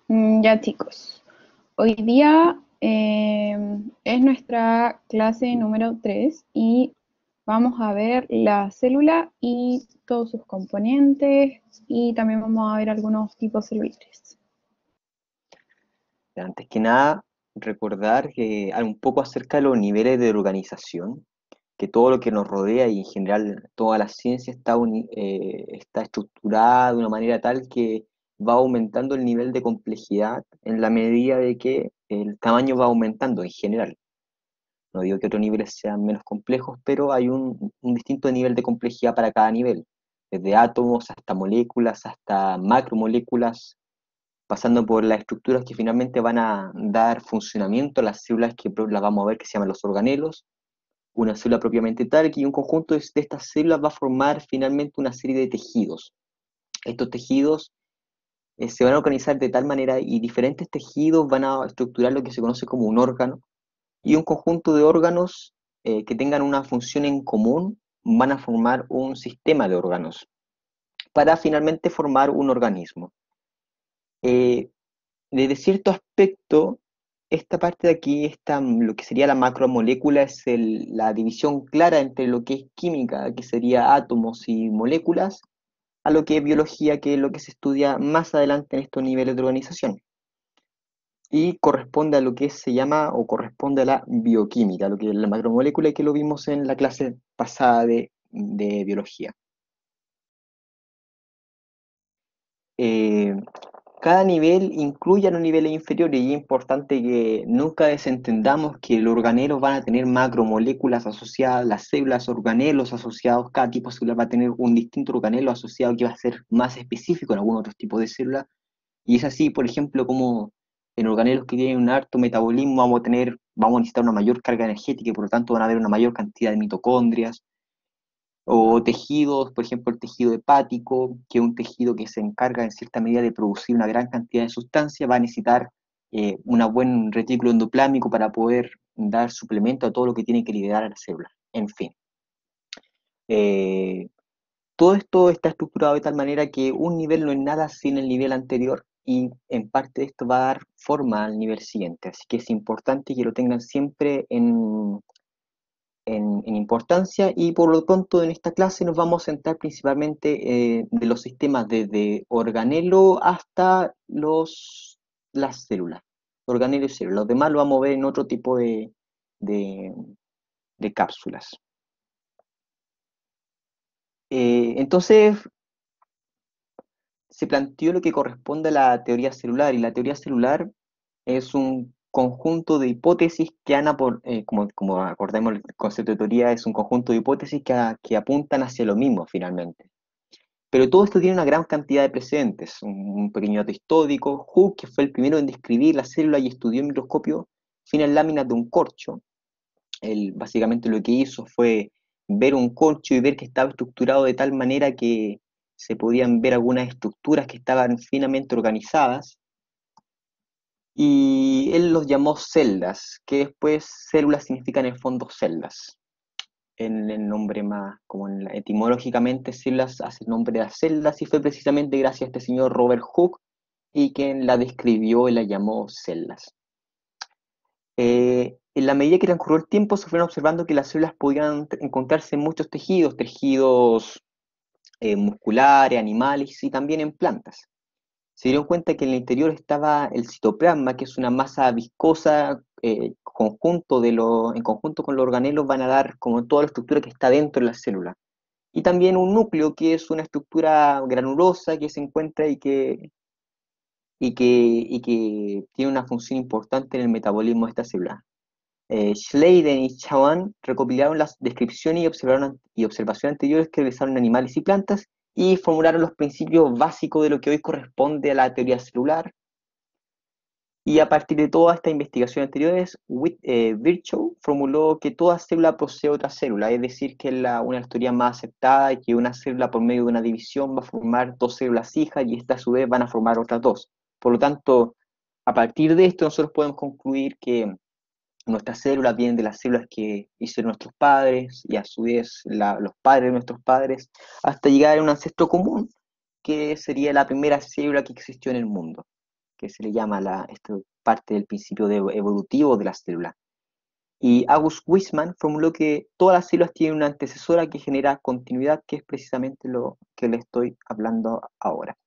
Ya chicos, hoy día es nuestra clase número 3 y vamos a ver la célula y todos sus componentes y también vamos a ver algunos tipos celulares. Antes que nada, recordar que un poco acerca de los niveles de organización, que todo lo que nos rodea y en general toda la ciencia está estructurada de una manera tal que va aumentando el nivel de complejidad en la medida de que el tamaño va aumentando en general. No digo que otros niveles sean menos complejos, pero hay un distinto nivel de complejidad para cada nivel, desde átomos hasta moléculas, hasta macromoléculas, pasando por las estructuras que finalmente van a dar funcionamiento a las células que las vamos a ver que se llaman los organelos, una célula propiamente tal, y un conjunto de estas células va a formar finalmente una serie de tejidos. Estos tejidos se van a organizar de tal manera y diferentes tejidos van a estructurar lo que se conoce como un órgano, y un conjunto de órganos que tengan una función en común van a formar un sistema de órganos para finalmente formar un organismo. Eh, Desde cierto aspecto, esta parte de aquí, lo que sería la macromolécula, es la división clara entre lo que es química, que sería átomos y moléculas, a lo que es biología, que es lo que se estudia más adelante en estos niveles de organización. Y corresponde a lo que se llama o corresponde a la bioquímica, lo que es la macromolécula, y que lo vimos en la clase pasada de biología. Eh, Cada nivel incluye a los niveles inferiores y es importante que nunca desentendamos que los organelos van a tener macromoléculas asociadas, las células organelos asociados, cada tipo de célula va a tener un distinto organelo asociado que va a ser más específico en algún otro tipo de célula. Y es así, por ejemplo, como en organelos que tienen un alto metabolismo vamos a necesitar una mayor carga energética y por lo tanto van a haber una mayor cantidad de mitocondrias o tejidos, por ejemplo, el tejido hepático, que es un tejido que se encarga en cierta medida de producir una gran cantidad de sustancia, va a necesitar un buen retículo endoplámico para poder dar suplemento a todo lo que tiene que liderar a la célula. En fin, eh, todo esto está estructurado de tal manera que un nivel no es nada sin el nivel anterior y en parte esto va a dar forma al nivel siguiente. Así que es importante que lo tengan siempre en importancia y por lo pronto en esta clase nos vamos a centrar principalmente de los sistemas desde organelo hasta las células, organelo y células. Los demás lo vamos a ver en otro tipo de, de cápsulas. Entonces se planteó lo que corresponde a la teoría celular y la teoría celular es un conjunto de hipótesis que como acordemos el concepto de teoría, es un conjunto de hipótesis que apuntan hacia lo mismo finalmente. Pero todo esto tiene una gran cantidad de precedentes. Un pequeño dato histórico, Hooke, que fue el primero en describir la célula y estudió en microscopio finas láminas de un corcho. Él básicamente lo que hizo fue ver un corcho y ver que estaba estructurado de tal manera que se podían ver algunas estructuras que estaban finamente organizadas y él los llamó celdas, que después células significan en el fondo celdas. En el nombre más, como etimológicamente, células hace el nombre de las celdas, y fue precisamente gracias a este señor Robert Hooke y quien la describió y la llamó celdas. En la medida que transcurrió el tiempo, se fueron observando que las células podían encontrarse en muchos tejidos, tejidos musculares, animales y también en plantas. Se dieron cuenta que en el interior estaba el citoplasma, que es una masa viscosa, en conjunto con los organelos van a dar como toda la estructura que está dentro de la célula. Y también un núcleo, que es una estructura granulosa que se encuentra y que tiene una función importante en el metabolismo de esta célula. Schleiden y Chaban recopilaron las descripciones y observaciones anteriores que realizaron en animales y plantas y formularon los principios básicos de lo que hoy corresponde a la teoría celular. Y a partir de todas estas investigaciones anteriores, Virchow formuló que toda célula posee otra célula, es decir, que es una teoría más aceptada y que una célula por medio de una división va a formar dos células hijas y estas a su vez van a formar otras dos. Por lo tanto, a partir de esto nosotros podemos concluir que nuestras células vienen de las células que hicieron nuestros padres y a su vez los padres de nuestros padres, hasta llegar a un ancestro común, que sería la primera célula que existió en el mundo. que se le llama esta parte del principio evolutivo de la célula. Y August Weismann formuló que todas las células tienen una antecesora que genera continuidad, que es precisamente lo que le estoy hablando ahora.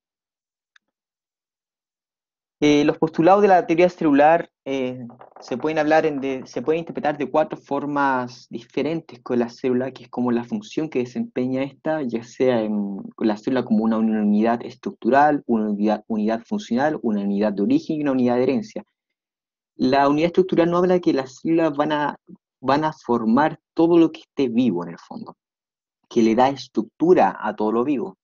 Los postulados de la teoría celular se pueden interpretar de cuatro formas diferentes con la célula, que es como la función que desempeña esta, ya sea con la célula como una unidad estructural, una unidad funcional, una unidad de origen y una unidad de herencia. La unidad estructural no habla de que las células van a formar todo lo que esté vivo en el fondo, que le da estructura a todo lo vivo.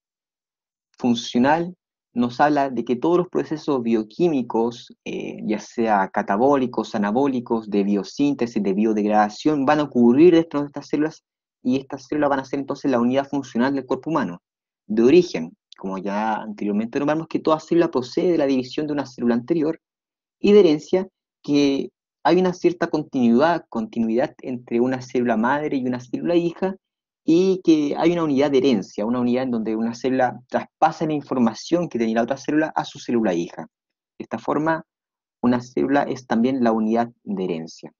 Funcional nos habla de que todos los procesos bioquímicos, ya sea catabólicos, anabólicos, de biosíntesis, de biodegradación, van a ocurrir dentro de estas células y estas células van a ser entonces la unidad funcional del cuerpo humano. De origen, como ya anteriormente nombramos, que toda célula procede de la división de una célula anterior, y de herencia, que hay una cierta continuidad entre una célula madre y una célula hija, y que hay una unidad de herencia, una unidad en donde una célula traspasa la información que tenía la otra célula a su célula hija. De esta forma, una célula es también la unidad de herencia.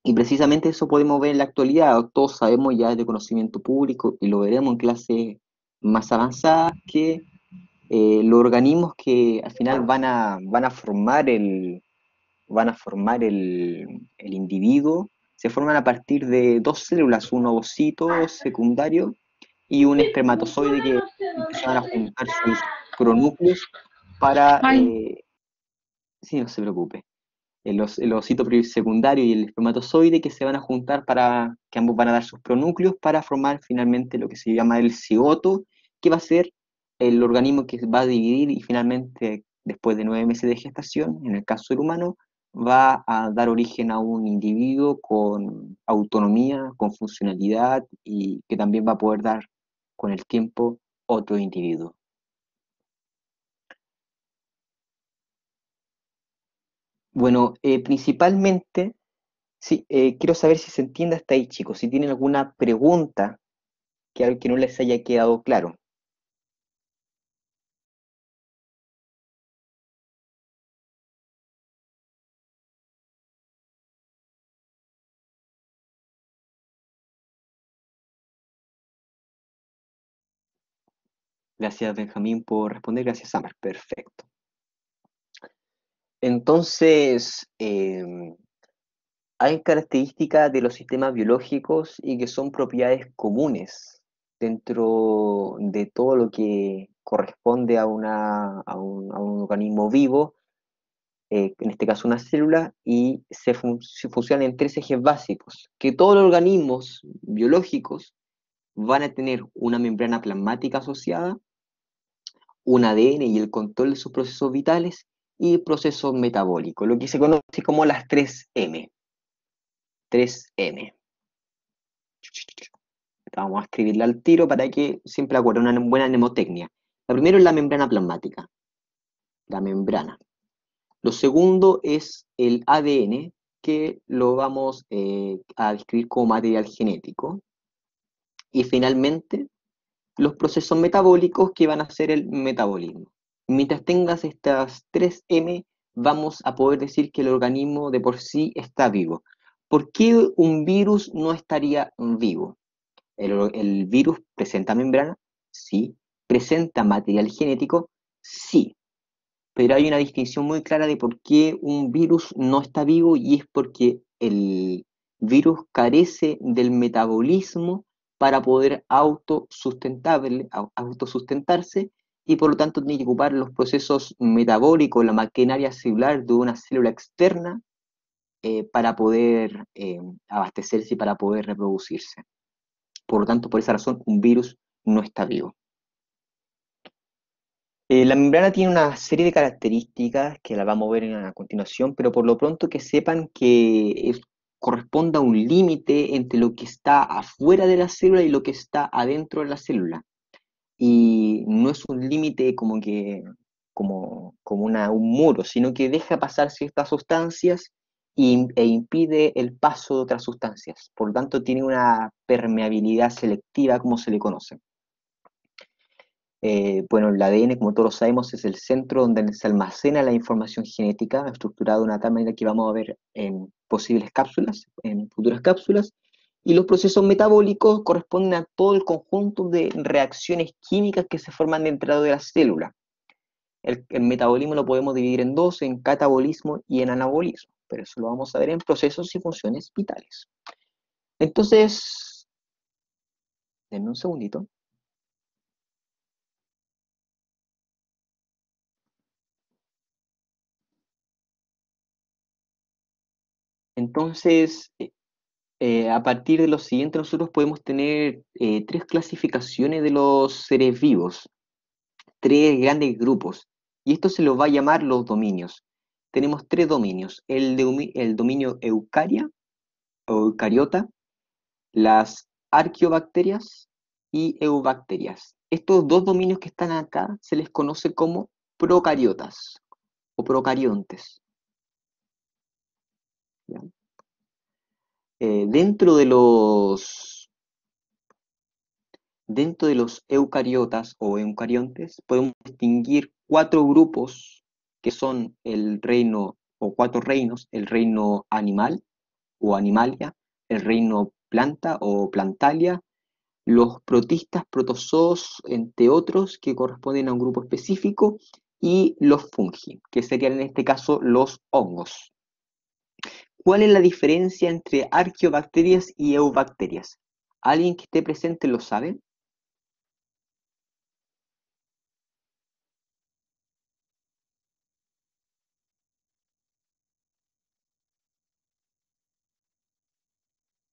Y precisamente eso podemos ver en la actualidad. Todos sabemos ya de conocimiento público, y lo veremos en clases más avanzadas, que los organismos que al final van a formar el individuo, se forman a partir de dos células, un ovocito secundario y un espermatozoide que se van a juntar sus pronúcleos para, Ay, sí, no se preocupe, el ovocito secundario y el espermatozoide que se van a juntar para, que ambos van a dar sus pronúcleos para formar finalmente lo que se llama el cigoto, que va a ser el organismo que va a dividir y finalmente, después de 9 meses de gestación, en el caso del humano, va a dar origen a un individuo con autonomía, con funcionalidad y que también va a poder dar con el tiempo otro individuo. Bueno, principalmente, sí, quiero saber si se entiende hasta ahí, chicos. Si tienen alguna pregunta que no les haya quedado claro. Gracias, Benjamín, por responder. Gracias, Samar. Perfecto. Entonces, hay características de los sistemas biológicos y que son propiedades comunes dentro de todo lo que corresponde a un organismo vivo, en este caso una célula, y se funcionan en tres ejes básicos, que todos los organismos biológicos van a tener una membrana plasmática asociada, un ADN y el control de sus procesos vitales, y procesos metabólicos, lo que se conoce como las 3M. 3M. Vamos a escribirla al tiro para que siempre acuerde una buena mnemotecnia. La primera es la membrana plasmática, la membrana. Lo segundo es el ADN, que lo vamos a describir como material genético. Y finalmente, los procesos metabólicos que van a ser el metabolismo. Mientras tengas estas 3M, vamos a poder decir que el organismo de por sí está vivo. ¿Por qué un virus no estaría vivo? ¿El virus presenta membrana? Sí. ¿Presenta material genético? Sí. Pero hay una distinción muy clara de por qué un virus no está vivo, y es porque el virus carece del metabolismo para poder autosustentarse, y por lo tanto tiene que ocupar los procesos metabólicos, la maquinaria celular de una célula externa, para poder abastecerse y para poder reproducirse. Por lo tanto, por esa razón, un virus no está vivo. La membrana tiene una serie de características que la vamos a ver a continuación, pero por lo pronto que sepan que corresponde a un límite entre lo que está afuera de la célula y lo que está adentro de la célula. Y no es un límite como un muro, sino que deja pasar ciertas sustancias e impide el paso de otras sustancias. Por lo tanto, tiene una permeabilidad selectiva, como se le conoce. Bueno, el ADN, como todos sabemos, es el centro donde se almacena la información genética, estructurada de una tal manera que vamos a ver en posibles cápsulas, en futuras cápsulas. Y los procesos metabólicos corresponden a todo el conjunto de reacciones químicas que se forman dentro de la célula. El metabolismo lo podemos dividir en dos, en catabolismo y en anabolismo, pero eso lo vamos a ver en procesos y funciones vitales. Entonces, denme un segundito. Entonces, a partir de lo siguiente, nosotros podemos tener tres clasificaciones de los seres vivos, tres grandes grupos, y esto se los va a llamar los dominios. Tenemos tres dominios, el dominio eucaria o eucariota, las arqueobacterias y eubacterias. Estos dos dominios que están acá se les conoce como procariotas o procariontes. ¿Ya? Dentro de los eucariotas o eucariontes podemos distinguir cuatro grupos que son el reino o cuatro reinos, el reino animal o animalia, el reino planta o plantalia, los protistas, protozoos, entre otros, que corresponden a un grupo específico, y los fungi, que serían en este caso los hongos. ¿Cuál es la diferencia entre arqueobacterias y eubacterias? ¿Alguien que esté presente lo sabe?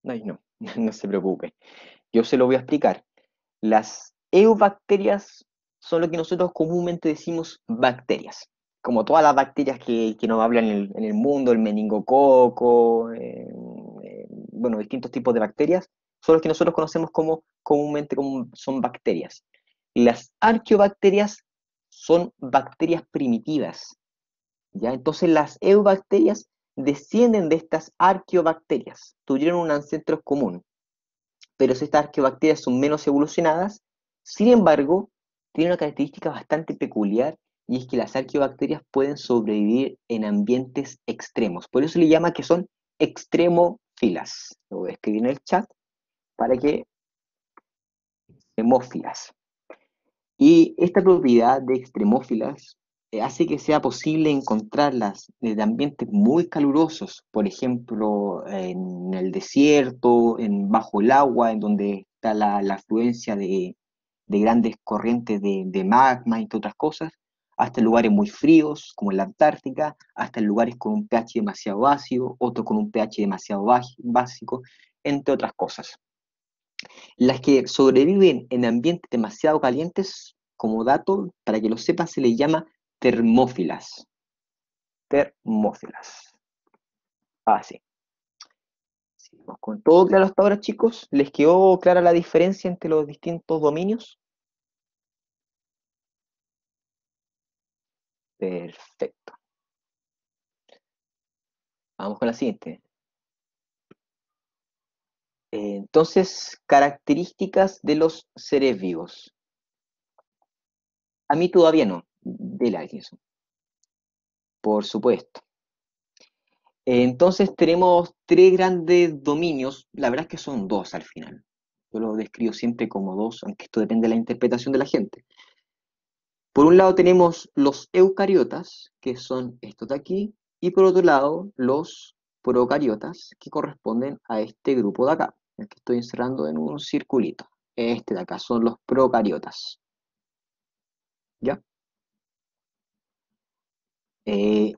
Ay, no, no se preocupe. Yo se lo voy a explicar. Las eubacterias son lo que nosotros comúnmente decimos bacterias. Como todas las bacterias que nos hablan en el mundo, el meningococo, bueno, distintos tipos de bacterias, son los que nosotros conocemos como comúnmente como son bacterias. Las arqueobacterias son bacterias primitivas, ¿ya? Entonces las eubacterias descienden de estas arqueobacterias, tuvieron un ancestro común, pero estas arqueobacterias son menos evolucionadas. Sin embargo, tiene una característica bastante peculiar, y es que las arqueobacterias pueden sobrevivir en ambientes extremos. Por eso se le llama que son extremófilas. Lo voy a escribir en el chat para que extremófilas. Y esta propiedad de extremófilas hace que sea posible encontrarlas de ambientes muy calurosos, por ejemplo, en el desierto, bajo el agua, en donde está la afluencia de grandes corrientes de magma y otras cosas, hasta lugares muy fríos, como en la Antártica, hasta lugares con un pH demasiado ácido, otros con un pH demasiado básico, entre otras cosas. Las que sobreviven en ambientes demasiado calientes, como dato, para que lo sepan, se les llama termófilas. Termófilas. Así. ¿Con todo claro hasta ahora, chicos? ¿Les quedó clara la diferencia entre los distintos dominios? Perfecto. Vamos con la siguiente. Entonces, características de los seres vivos. A mí todavía no. Dele a eso. Por supuesto. Entonces tenemos tres grandes dominios, la verdad es que son dos al final. Yo lo describo siempre como dos, aunque esto depende de la interpretación de la gente. Por un lado tenemos los eucariotas, que son estos de aquí, y por otro lado los procariotas, que corresponden a este grupo de acá, el que estoy encerrando en un circulito. Este de acá son los procariotas. ¿Ya? Eh,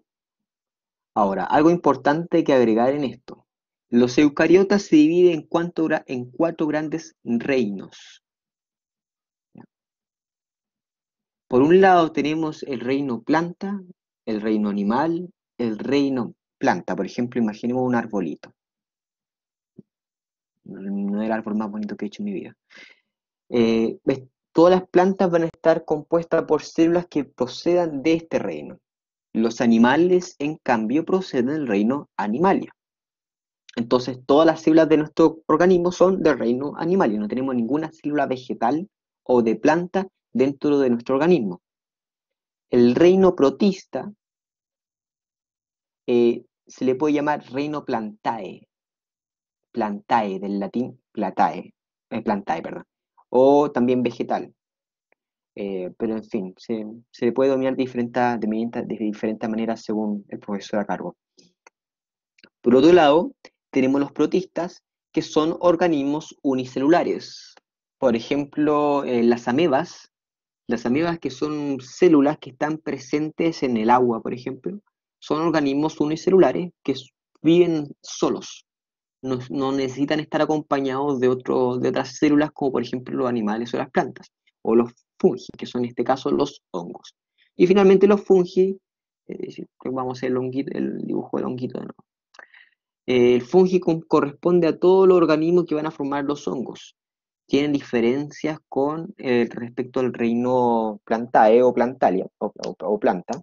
Ahora, algo importante que agregar en esto. Los eucariotas se dividen en cuatro grandes reinos. Por un lado tenemos el reino planta, el reino animal, el reino planta. Por ejemplo, imaginemos un arbolito. No es el árbol más bonito que he hecho en mi vida. Todas las plantas van a estar compuestas por células que procedan de este reino. Los animales, en cambio, proceden del reino animalia. Entonces, todas las células de nuestro organismo son del reino animal y no tenemos ninguna célula vegetal o de planta dentro de nuestro organismo. El reino protista se le puede llamar reino plantae, del latín plantae, perdón, o también vegetal. Pero en fin, se le puede dominar de diferentes maneras según el profesor a cargo. Por otro lado, tenemos los protistas, que son organismos unicelulares. Por ejemplo, las amebas que son células que están presentes en el agua, por ejemplo, son organismos unicelulares que viven solos. No necesitan estar acompañados de otras células, como por ejemplo los animales o las plantas, o los fungi, que son en este caso los hongos. Y finalmente los fungi, vamos a hacer el dibujo del honguito de nuevo. El fungi corresponde a todos los organismos que van a formar los hongos. Tienen diferencias con respecto al reino plantae o plantalia o planta,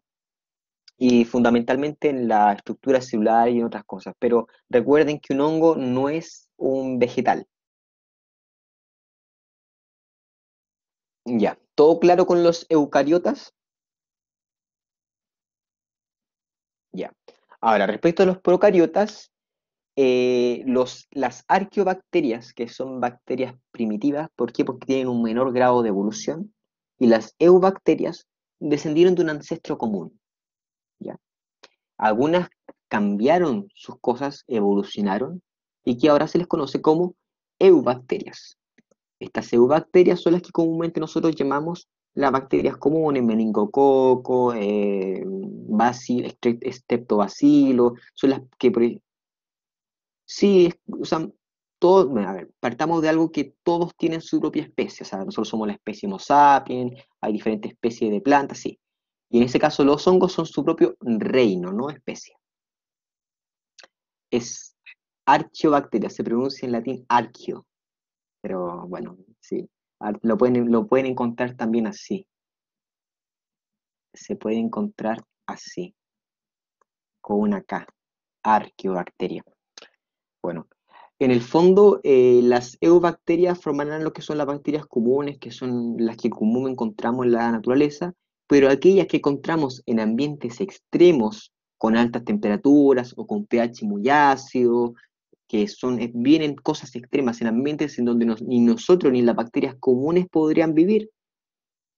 y fundamentalmente en la estructura celular y en otras cosas. Pero recuerden que un hongo no es un vegetal. Ya, ¿todo claro con los eucariotas? Ya. Ahora, respecto a los procariotas, las arqueobacterias, que son bacterias primitivas, ¿por qué? Porque tienen un menor grado de evolución, y las eubacterias descendieron de un ancestro común, ¿ya? Algunas cambiaron sus cosas, evolucionaron, y que ahora se les conoce como eubacterias. Estas eubacterias son las que comúnmente nosotros llamamos las bacterias comunes, meningococo, streptobacilo, son las que sí, o sea, todos, bueno, a ver, partamos de algo que todos tienen su propia especie, o sea, nosotros somos la especie Homo sapiens, hay diferentes especies de plantas, sí. Y en ese caso los hongos son su propio reino, no especie. Es archeobacteria, se pronuncia en latín archeo, pero bueno, sí, lo pueden encontrar también así, se puede encontrar así, con una K, arqueobacteria. Bueno, en el fondo, las eubacterias formarán lo que son las bacterias comunes, que son las que comúnmente encontramos en la naturaleza, pero aquellas que encontramos en ambientes extremos, con altas temperaturas o con pH muy ácido, vienen cosas extremas en ambientes en donde ni nosotros ni las bacterias comunes podrían vivir,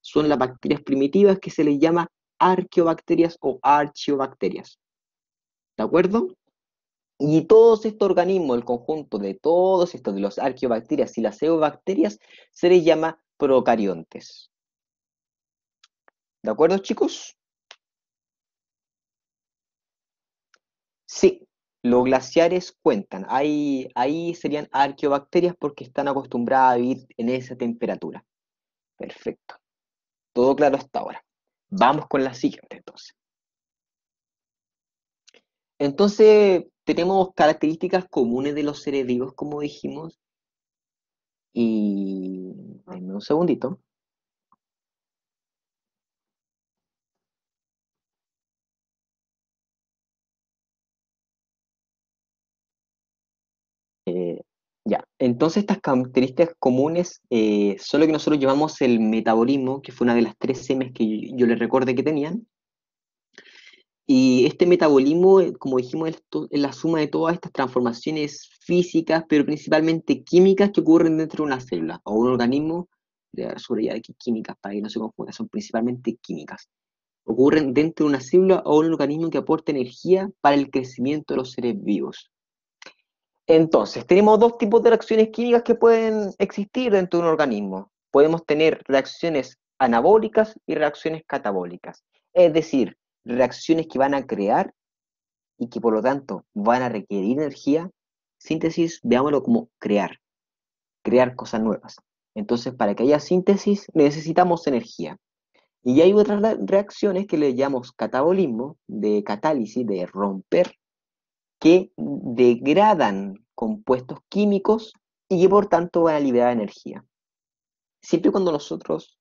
son las bacterias primitivas que se les llama arqueobacterias o archiobacterias. ¿De acuerdo? Y todos estos organismos, el conjunto de todos estos, de los arqueobacterias y las eubacterias, se les llama procariontes. ¿De acuerdo, chicos? Sí, los glaciares cuentan. Ahí serían arqueobacterias porque están acostumbradas a vivir en esa temperatura. Perfecto. Todo claro hasta ahora. Vamos con la siguiente, entonces. Entonces, tenemos características comunes de los seres vivos, como dijimos, y denme un segundito. Ya, entonces estas características comunes son lo que nosotros llamamos el metabolismo, que fue una de las tres M's que yo les recordé que tenían. Y este metabolismo, como dijimos, es la suma de todas estas transformaciones físicas, pero principalmente químicas que ocurren dentro de una célula o un organismo, sobre ya aquí químicas, para que no se confunda, son principalmente químicas. Ocurren dentro de una célula o un organismo que aporta energía para el crecimiento de los seres vivos. Entonces, tenemos dos tipos de reacciones químicas que pueden existir dentro de un organismo. Podemos tener reacciones anabólicas y reacciones catabólicas. Es decir, reacciones que van a crear y que por lo tanto van a requerir energía. Síntesis, veámoslo como crear cosas nuevas. Entonces, para que haya síntesis necesitamos energía. Y hay otras reacciones que le llamamos catabolismo, de catálisis, de romper, que degradan compuestos químicos y que por tanto van a liberar energía. Siempre y cuando nosotros,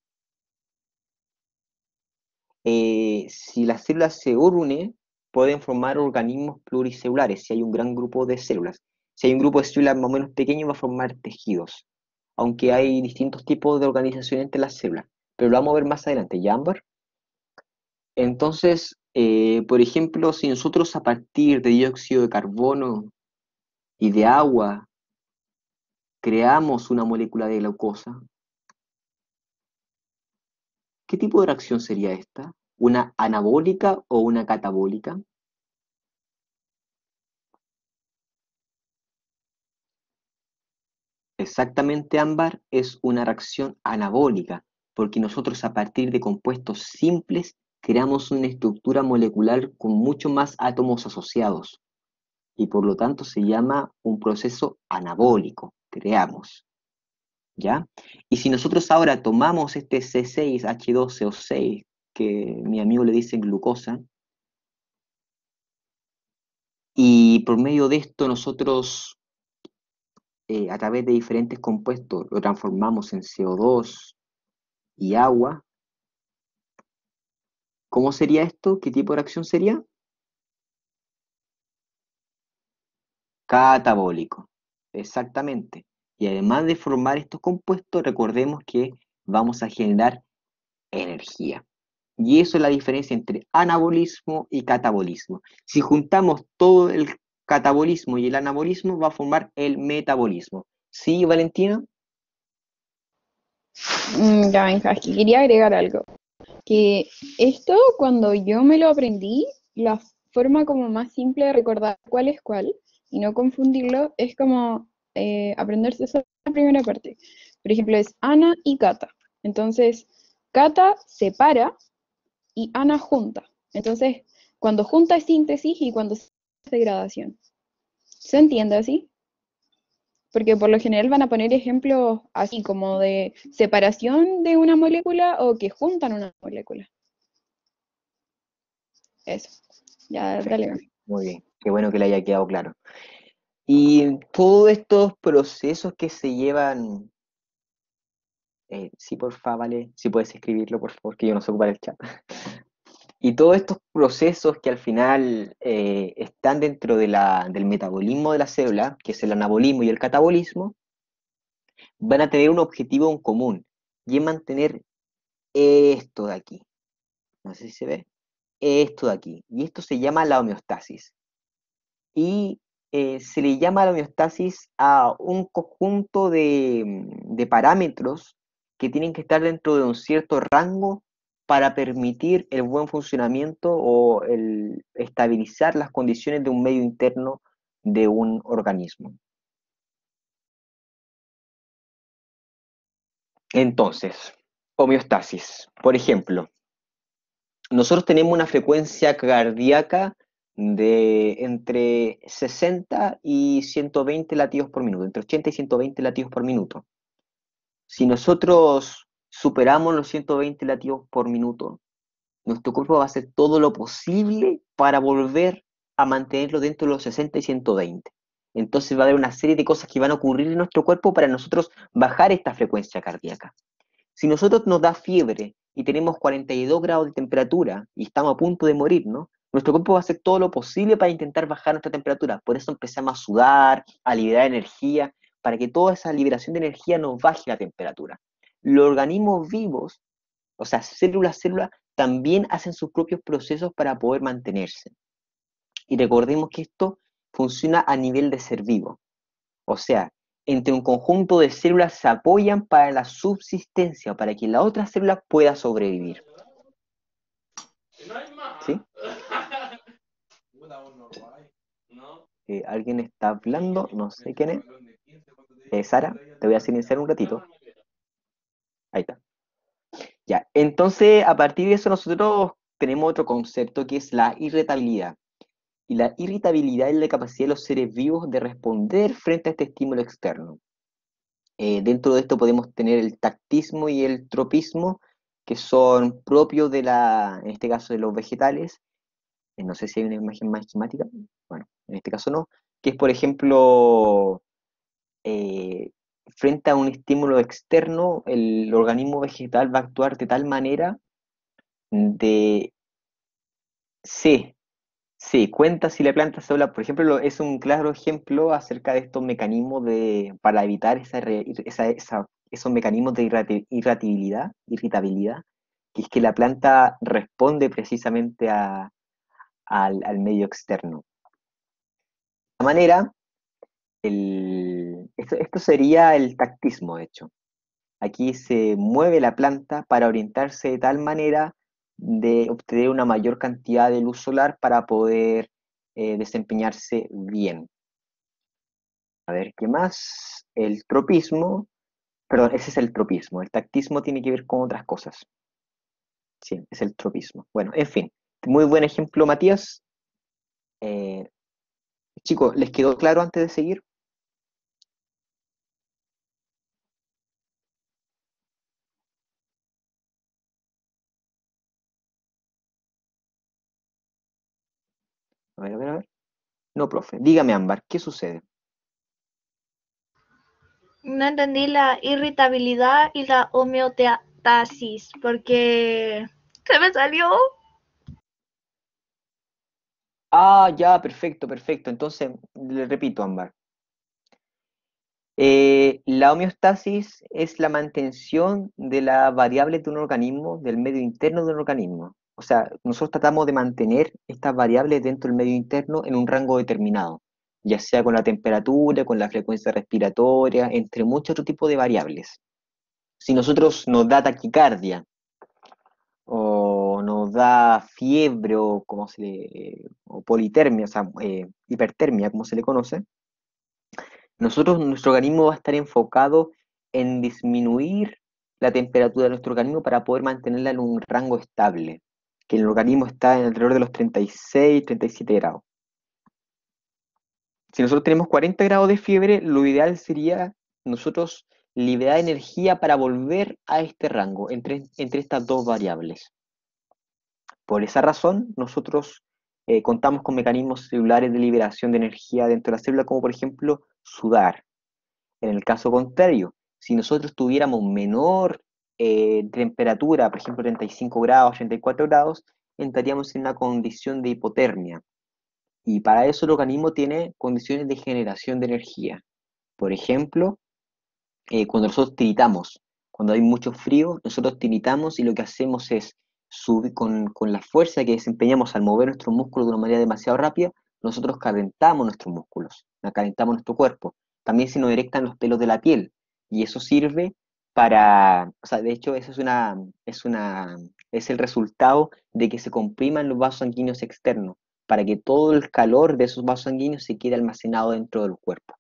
si las células se unen, pueden formar organismos pluricelulares, si hay un gran grupo de células. Si hay un grupo de células más o menos pequeño, va a formar tejidos, aunque hay distintos tipos de organización entre las células. pero lo vamos a ver más adelante, ¿ya, Ámbar? Entonces, por ejemplo, si nosotros a partir de dióxido de carbono y de agua creamos una molécula de glucosa, ¿qué tipo de reacción sería esta? ¿Una anabólica o una catabólica? Exactamente, Ámbar, es una reacción anabólica, porque nosotros a partir de compuestos simples creamos una estructura molecular con mucho más átomos asociados y por lo tanto se llama un proceso anabólico, creamos, ¿ya? Y si nosotros ahora tomamos este C6H12O6, que mi amigo le dice glucosa, y por medio de esto nosotros a través de diferentes compuestos lo transformamos en CO2 y agua. ¿Cómo sería esto? ¿Qué tipo de reacción sería? Catabólico. Exactamente. Y además de formar estos compuestos, recordemos que vamos a generar energía. Y eso es la diferencia entre anabolismo y catabolismo. Si juntamos todo el catabolismo y el anabolismo, va a formar el metabolismo. ¿Sí, Valentina? Ya, Benja, es que quería agregar algo. Que esto, cuando yo me lo aprendí, la forma como más simple de recordar cuál es cuál y no confundirlo es como aprenderse esa primera parte. Por ejemplo, es Ana y Cata. Entonces, Cata separa y Ana junta. Entonces, cuando junta es síntesis y cuando es degradación. ¿Se entiende así? Porque por lo general van a poner ejemplos así como de separación de una molécula o que juntan una molécula. Eso. Ya, dale. Perfecto. Muy bien. Qué bueno que le haya quedado claro. Y todos estos procesos que se llevan, sí, porfa, vale, si puedes escribirlo, por favor, que yo no sé ocupar el chat. Y todos estos procesos que al final están dentro de del metabolismo de la célula, que es el anabolismo y el catabolismo, van a tener un objetivo en común, y es mantener esto de aquí. No sé si se ve. Esto de aquí. Y esto se llama la homeostasis. Y se le llama la homeostasis a un conjunto de parámetros que tienen que estar dentro de un cierto rango para permitir el buen funcionamiento o el estabilizar las condiciones de un medio interno de un organismo. Entonces, homeostasis. Por ejemplo, nosotros tenemos una frecuencia cardíaca de entre 60 y 120 latidos por minuto, entre 80 y 120 latidos por minuto. Si nosotros superamos los 120 latidos por minuto, nuestro cuerpo va a hacer todo lo posible para volver a mantenerlo dentro de los 60 y 120. Entonces va a haber una serie de cosas que van a ocurrir en nuestro cuerpo para nosotros bajar esta frecuencia cardíaca. Si nosotros nos da fiebre y tenemos 42 grados de temperatura y estamos a punto de morir, ¿no? Nuestro cuerpo va a hacer todo lo posible para intentar bajar nuestra temperatura. Por eso empezamos a sudar, a liberar energía, para que toda esa liberación de energía nos baje la temperatura. Los organismos vivos, o sea, células, también hacen sus propios procesos para poder mantenerse. Y recordemos que esto funciona a nivel de ser vivo. O sea, entre un conjunto de células se apoyan para la subsistencia, para que la otra célula pueda sobrevivir. ¿Sí? ¿Alguien está hablando? No sé quién es. Sara, te voy a silenciar un ratito. Ahí está. Ya, entonces a partir de eso nosotros tenemos otro concepto que es la irritabilidad. Y la irritabilidad es la capacidad de los seres vivos de responder frente a este estímulo externo. Dentro de esto podemos tener el tactismo y el tropismo, que son propios en este caso de los vegetales. No sé si hay una imagen más esquemática, bueno, en este caso no, que es por ejemplo, eh, frente a un estímulo externo, el organismo vegetal va a actuar de tal manera de, sí, sí, cuenta si la planta sola, por ejemplo, es un claro ejemplo acerca de estos mecanismos para evitar esa esos mecanismos de irritabilidad, que es que la planta responde precisamente al medio externo. De esta manera, esto sería el tactismo, de hecho. Aquí se mueve la planta para orientarse de tal manera de obtener una mayor cantidad de luz solar para poder desempeñarse bien. A ver, ¿qué más? El tropismo, perdón, ese es el tropismo. El tactismo tiene que ver con otras cosas. Sí, es el tropismo. Bueno, en fin, muy buen ejemplo, Matías. Eh, Chicos, ¿les quedó claro antes de seguir? A ver, a ver, a ver. No, profe. Dígame, Ámbar, ¿qué sucede? No entendí la irritabilidad y la homeostasis porque se me salió. Ah, ya, perfecto, perfecto. Entonces, le repito, Ámbar. La homeostasis es la mantención de las variables de un organismo, del medio interno de un organismo. O sea, nosotros tratamos de mantener estas variables dentro del medio interno en un rango determinado, ya sea con la temperatura, con la frecuencia respiratoria, entre muchos otros tipos de variables. Si nosotros nos da taquicardia o nos da fiebre o, o politermia, o sea, hipertermia, como se le conoce, nuestro organismo va a estar enfocado en disminuir la temperatura de nuestro organismo para poder mantenerla en un rango estable, que el organismo está en alrededor de los 36, 37 grados. Si nosotros tenemos 40 grados de fiebre, lo ideal sería nosotros liberar energía para volver a este rango entre estas dos variables. Por esa razón, nosotros contamos con mecanismos celulares de liberación de energía dentro de la célula, como por ejemplo sudar. En el caso contrario, si nosotros tuviéramos menor temperatura, por ejemplo 35 grados, 34 grados, entraríamos en una condición de hipotermia. Y para eso el organismo tiene condiciones de generación de energía. Por ejemplo, cuando nosotros tiritamos, cuando hay mucho frío, nosotros tiritamos y lo que hacemos es subir con la fuerza que desempeñamos al mover nuestros músculos de una manera demasiado rápida, nosotros calentamos nuestros músculos, calentamos nuestro cuerpo. También se nos erectan los pelos de la piel y eso sirve para, o sea, de hecho, eso es el resultado de que se compriman los vasos sanguíneos externos, para que todo el calor de esos vasos sanguíneos se quede almacenado dentro del cuerpo.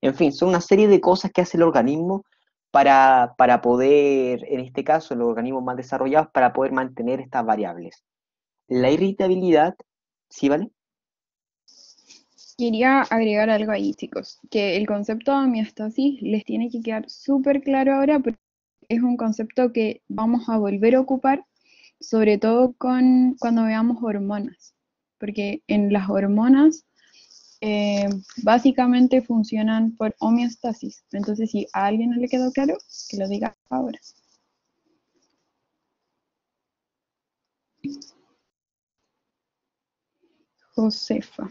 En fin, son una serie de cosas que hace el organismo para poder, en este caso, los organismos más desarrollados, para poder mantener estas variables. La irritabilidad, ¿sí, vale? Quería agregar algo ahí, chicos, que el concepto de homeostasis les tiene que quedar súper claro ahora, porque es un concepto que vamos a volver a ocupar, sobre todo cuando veamos hormonas, porque en las hormonas básicamente funcionan por homeostasis. Entonces, si a alguien no le quedó claro, que lo diga ahora. Josefa.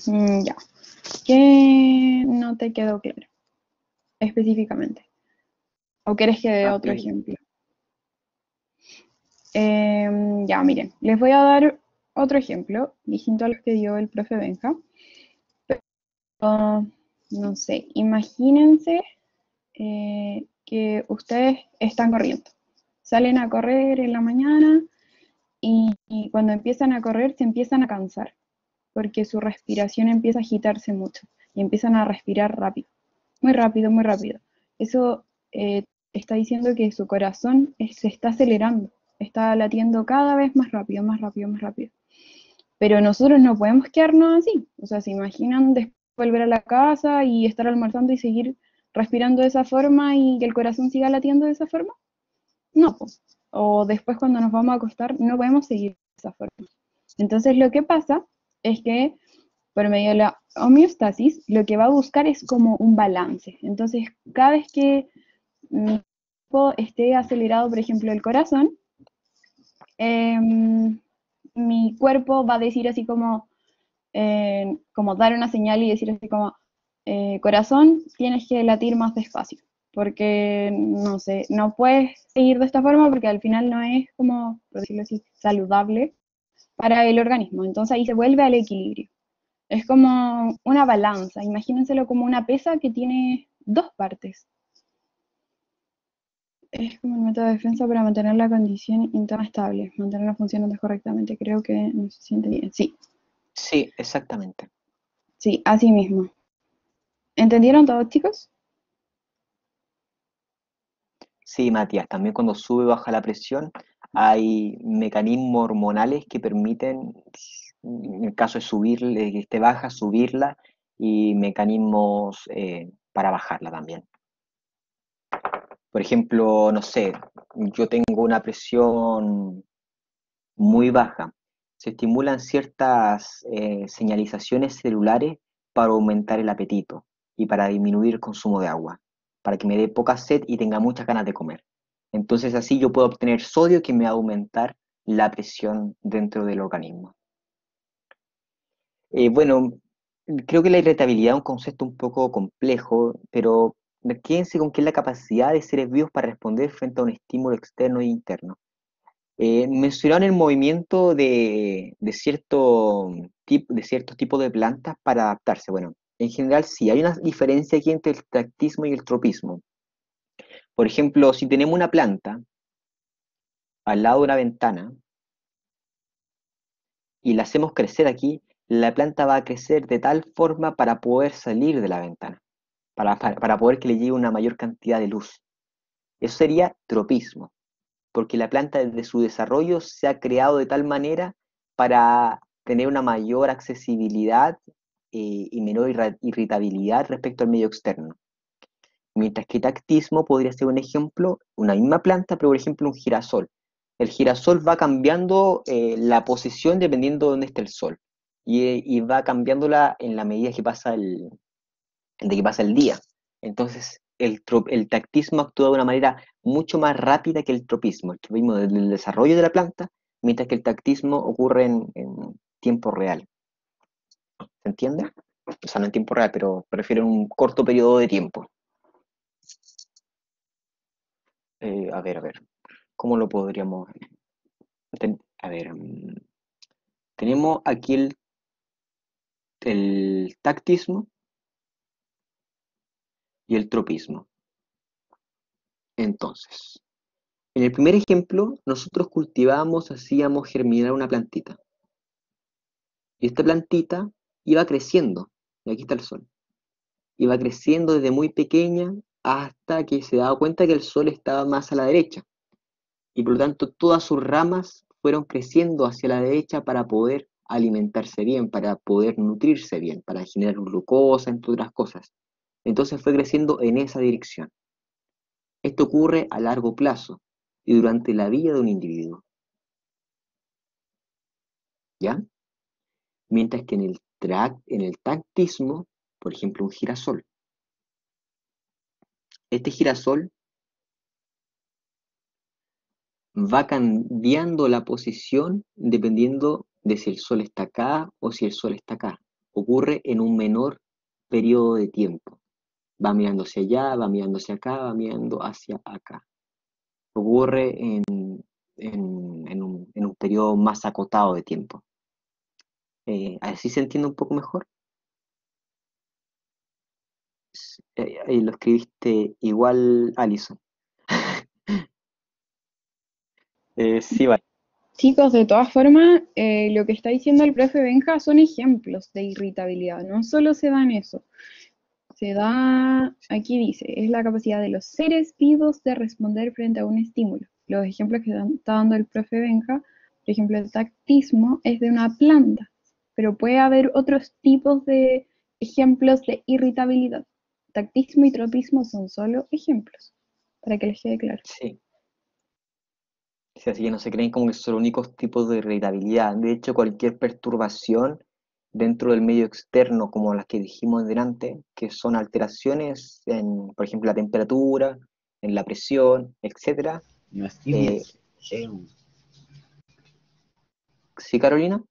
Ya. ¿Qué no te quedó claro específicamente? ¿O quieres que dé otro ejemplo? Ya, miren, les voy a dar otro ejemplo, distinto a los que dio el profe Benja. Pero, no sé, imagínense que ustedes están corriendo. Salen a correr en la mañana y cuando empiezan a correr se empiezan a cansar, porque su respiración empieza a agitarse mucho y empiezan a respirar rápido, muy rápido, muy rápido. Eso está diciendo que su corazón se está acelerando, está latiendo cada vez más rápido, más rápido, más rápido. Pero nosotros no podemos quedarnos así. O sea, ¿se imaginan después volver a la casa y estar almorzando y seguir respirando de esa forma y que el corazón siga latiendo de esa forma? No, pues. O después cuando nos vamos a acostar no podemos seguir de esa forma. Entonces lo que pasa es que por medio de la homeostasis lo que va a buscar es como un balance. Entonces cada vez que mi cuerpo esté acelerado, por ejemplo, el corazón, mi cuerpo va a decir así como dar una señal y decir así como, corazón, tienes que latir más despacio, porque, no sé, no puedes seguir de esta forma porque al final no es como, por decirlo así, saludable para el organismo. Entonces ahí se vuelve al equilibrio. Es como una balanza, imagínenselo como una pesa que tiene dos partes. Es como el método de defensa para mantener la condición interna estable, mantenerla funcionando correctamente. Creo que no se siente bien. Sí, Sí, exactamente. sí, así mismo. ¿Entendieron todos, chicos? Sí, Matías, también cuando sube o baja la presión hay mecanismos hormonales que permiten, en el caso de subir, que esté baja, subirla y mecanismos para bajarla también. Por ejemplo, no sé, yo tengo una presión muy baja. Se estimulan ciertas señalizaciones celulares para aumentar el apetito y para disminuir el consumo de agua, para que me dé poca sed y tenga muchas ganas de comer. Entonces así yo puedo obtener sodio que me va a aumentar la presión dentro del organismo. Bueno, creo que la irritabilidad es un concepto un poco complejo, pero quédense con que es la capacidad de seres vivos para responder frente a un estímulo externo e interno. Mencionaron el movimiento de ciertos tipos de plantas para adaptarse. Bueno, en general sí, hay una diferencia aquí entre el tractismo y el tropismo. Por ejemplo, si tenemos una planta al lado de una ventana y la hacemos crecer aquí, la planta va a crecer de tal forma para poder salir de la ventana, para poder que le llegue una mayor cantidad de luz. Eso sería tropismo, porque la planta desde su desarrollo se ha creado de tal manera para tener una mayor accesibilidad y menor irritabilidad respecto al medio externo. Mientras que tactismo podría ser un ejemplo, una misma planta, pero por ejemplo un girasol. El girasol va cambiando la posición dependiendo de dónde esté el sol y va cambiándola en la medida de que pasa el día. Entonces, el tactismo actúa de una manera mucho más rápida que el tropismo. El tropismo desde el desarrollo de la planta, mientras que el tactismo ocurre en tiempo real. ¿Se entiende? O sea, no en tiempo real, pero prefiero un corto periodo de tiempo. A ver, ¿cómo lo podríamos? A ver, tenemos aquí el tactismo y el tropismo. Entonces, en el primer ejemplo, nosotros cultivábamos, hacíamos germinar una plantita. Y esta plantita iba creciendo, y aquí está el sol, iba creciendo desde muy pequeña hasta que se daba cuenta que el sol estaba más a la derecha. Y por lo tanto todas sus ramas fueron creciendo hacia la derecha para poder alimentarse bien, para poder nutrirse bien, para generar glucosa, entre otras cosas. Entonces fue creciendo en esa dirección. Esto ocurre a largo plazo y durante la vida de un individuo, ¿ya? Mientras que en el tactismo, por ejemplo, un girasol. Este girasol va cambiando la posición dependiendo de si el sol está acá o si el sol está acá. Ocurre en un menor periodo de tiempo. Va mirando hacia allá, va mirando hacia acá, va mirando hacia acá. Ocurre en un periodo más acotado de tiempo. ¿Así se entiende un poco mejor? Ahí lo escribiste igual, Alison. Sí, vale. Chicos, de todas formas, lo que está diciendo el profe Benja son ejemplos de irritabilidad, no solo se da en eso, se da, aquí dice, es la capacidad de los seres vivos de responder frente a un estímulo. Los ejemplos que está dando el profe Benja, por ejemplo, el tactismo es de una planta, pero puede haber otros tipos de ejemplos de irritabilidad. Tactismo y tropismo son solo ejemplos, para que les quede claro. Sí. Sí, así que no se creen como que son los únicos tipos de irritabilidad. De hecho, cualquier perturbación dentro del medio externo, como las que dijimos delante, que son alteraciones en, por ejemplo, la temperatura, en la presión, etcétera. Eh, ¿Sí, Carolina?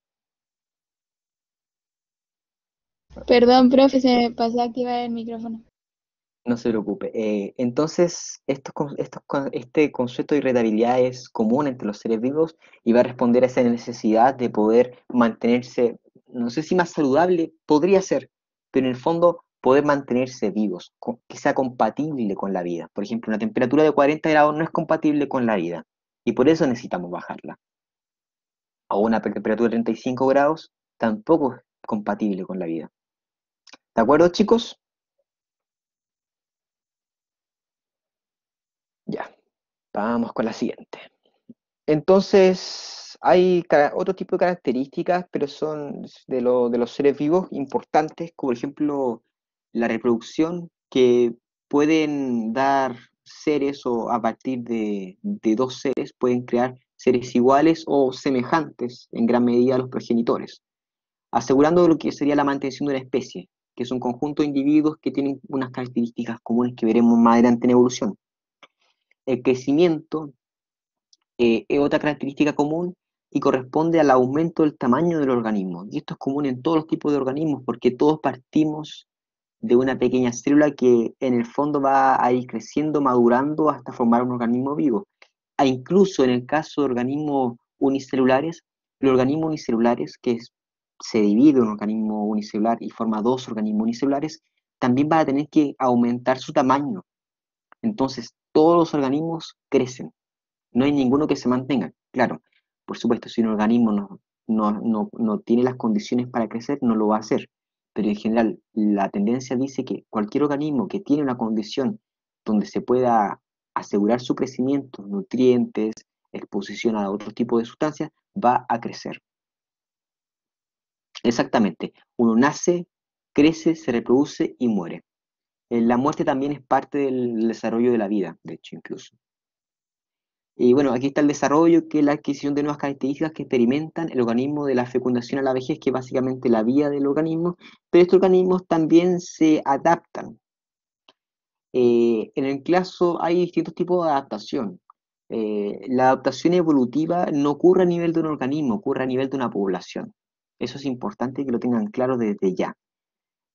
Perdón, profe, se me pasó a activar el micrófono. No se preocupe. Entonces, este concepto de irritabilidad es común entre los seres vivos y va a responder a esa necesidad de poder mantenerse, no sé si más saludable, podría ser, pero en el fondo poder mantenerse vivos, que sea compatible con la vida. Por ejemplo, una temperatura de 40 grados no es compatible con la vida y por eso necesitamos bajarla. O una temperatura de 35 grados tampoco es compatible con la vida. ¿De acuerdo, chicos? Ya, vamos con la siguiente. Entonces, hay otro tipo de características, pero son de los seres vivos importantes, como por ejemplo la reproducción, que pueden dar seres o a partir de dos seres pueden crear seres iguales o semejantes en gran medida a los progenitores, asegurando lo que sería la mantención de una especie, que es un conjunto de individuos que tienen unas características comunes que veremos más adelante en evolución. El crecimiento es otra característica común y corresponde al aumento del tamaño del organismo. Y esto es común en todos los tipos de organismos porque todos partimos de una pequeña célula que en el fondo va a ir creciendo, madurando hasta formar un organismo vivo. E incluso en el caso de organismos unicelulares, los organismos unicelulares, se divide un organismo unicelular y forma dos organismos unicelulares, también va a tener que aumentar su tamaño. Entonces, todos los organismos crecen. No hay ninguno que se mantenga. Claro, por supuesto, si un organismo no tiene las condiciones para crecer, no lo va a hacer. Pero en general, la tendencia dice que cualquier organismo que tiene una condición donde se pueda asegurar su crecimiento, nutrientes, exposición a otro tipo de sustancias, va a crecer. Exactamente. Uno nace, crece, se reproduce y muere. La muerte también es parte del desarrollo de la vida, de hecho, incluso. Y bueno, aquí está el desarrollo, que es la adquisición de nuevas características que experimentan el organismo de la fecundación a la vejez, que es básicamente la vida del organismo, pero estos organismos también se adaptan. En el caso hay distintos tipos de adaptación. La adaptación evolutiva no ocurre a nivel de un organismo, ocurre a nivel de una población. Eso es importante que lo tengan claro desde ya.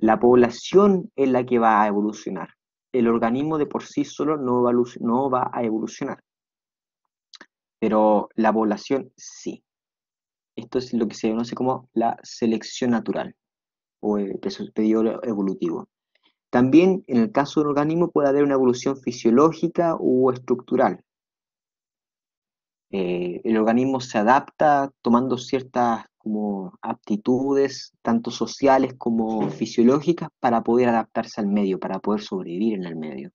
La población es la que va a evolucionar. El organismo de por sí solo no va a evolucionar, pero la población sí. Esto es lo que se conoce como la selección natural o el periodo evolutivo. También en el caso de un organismo puede haber una evolución fisiológica o estructural. El organismo se adapta tomando ciertas como aptitudes, tanto sociales como fisiológicas, para poder adaptarse al medio, para poder sobrevivir en el medio.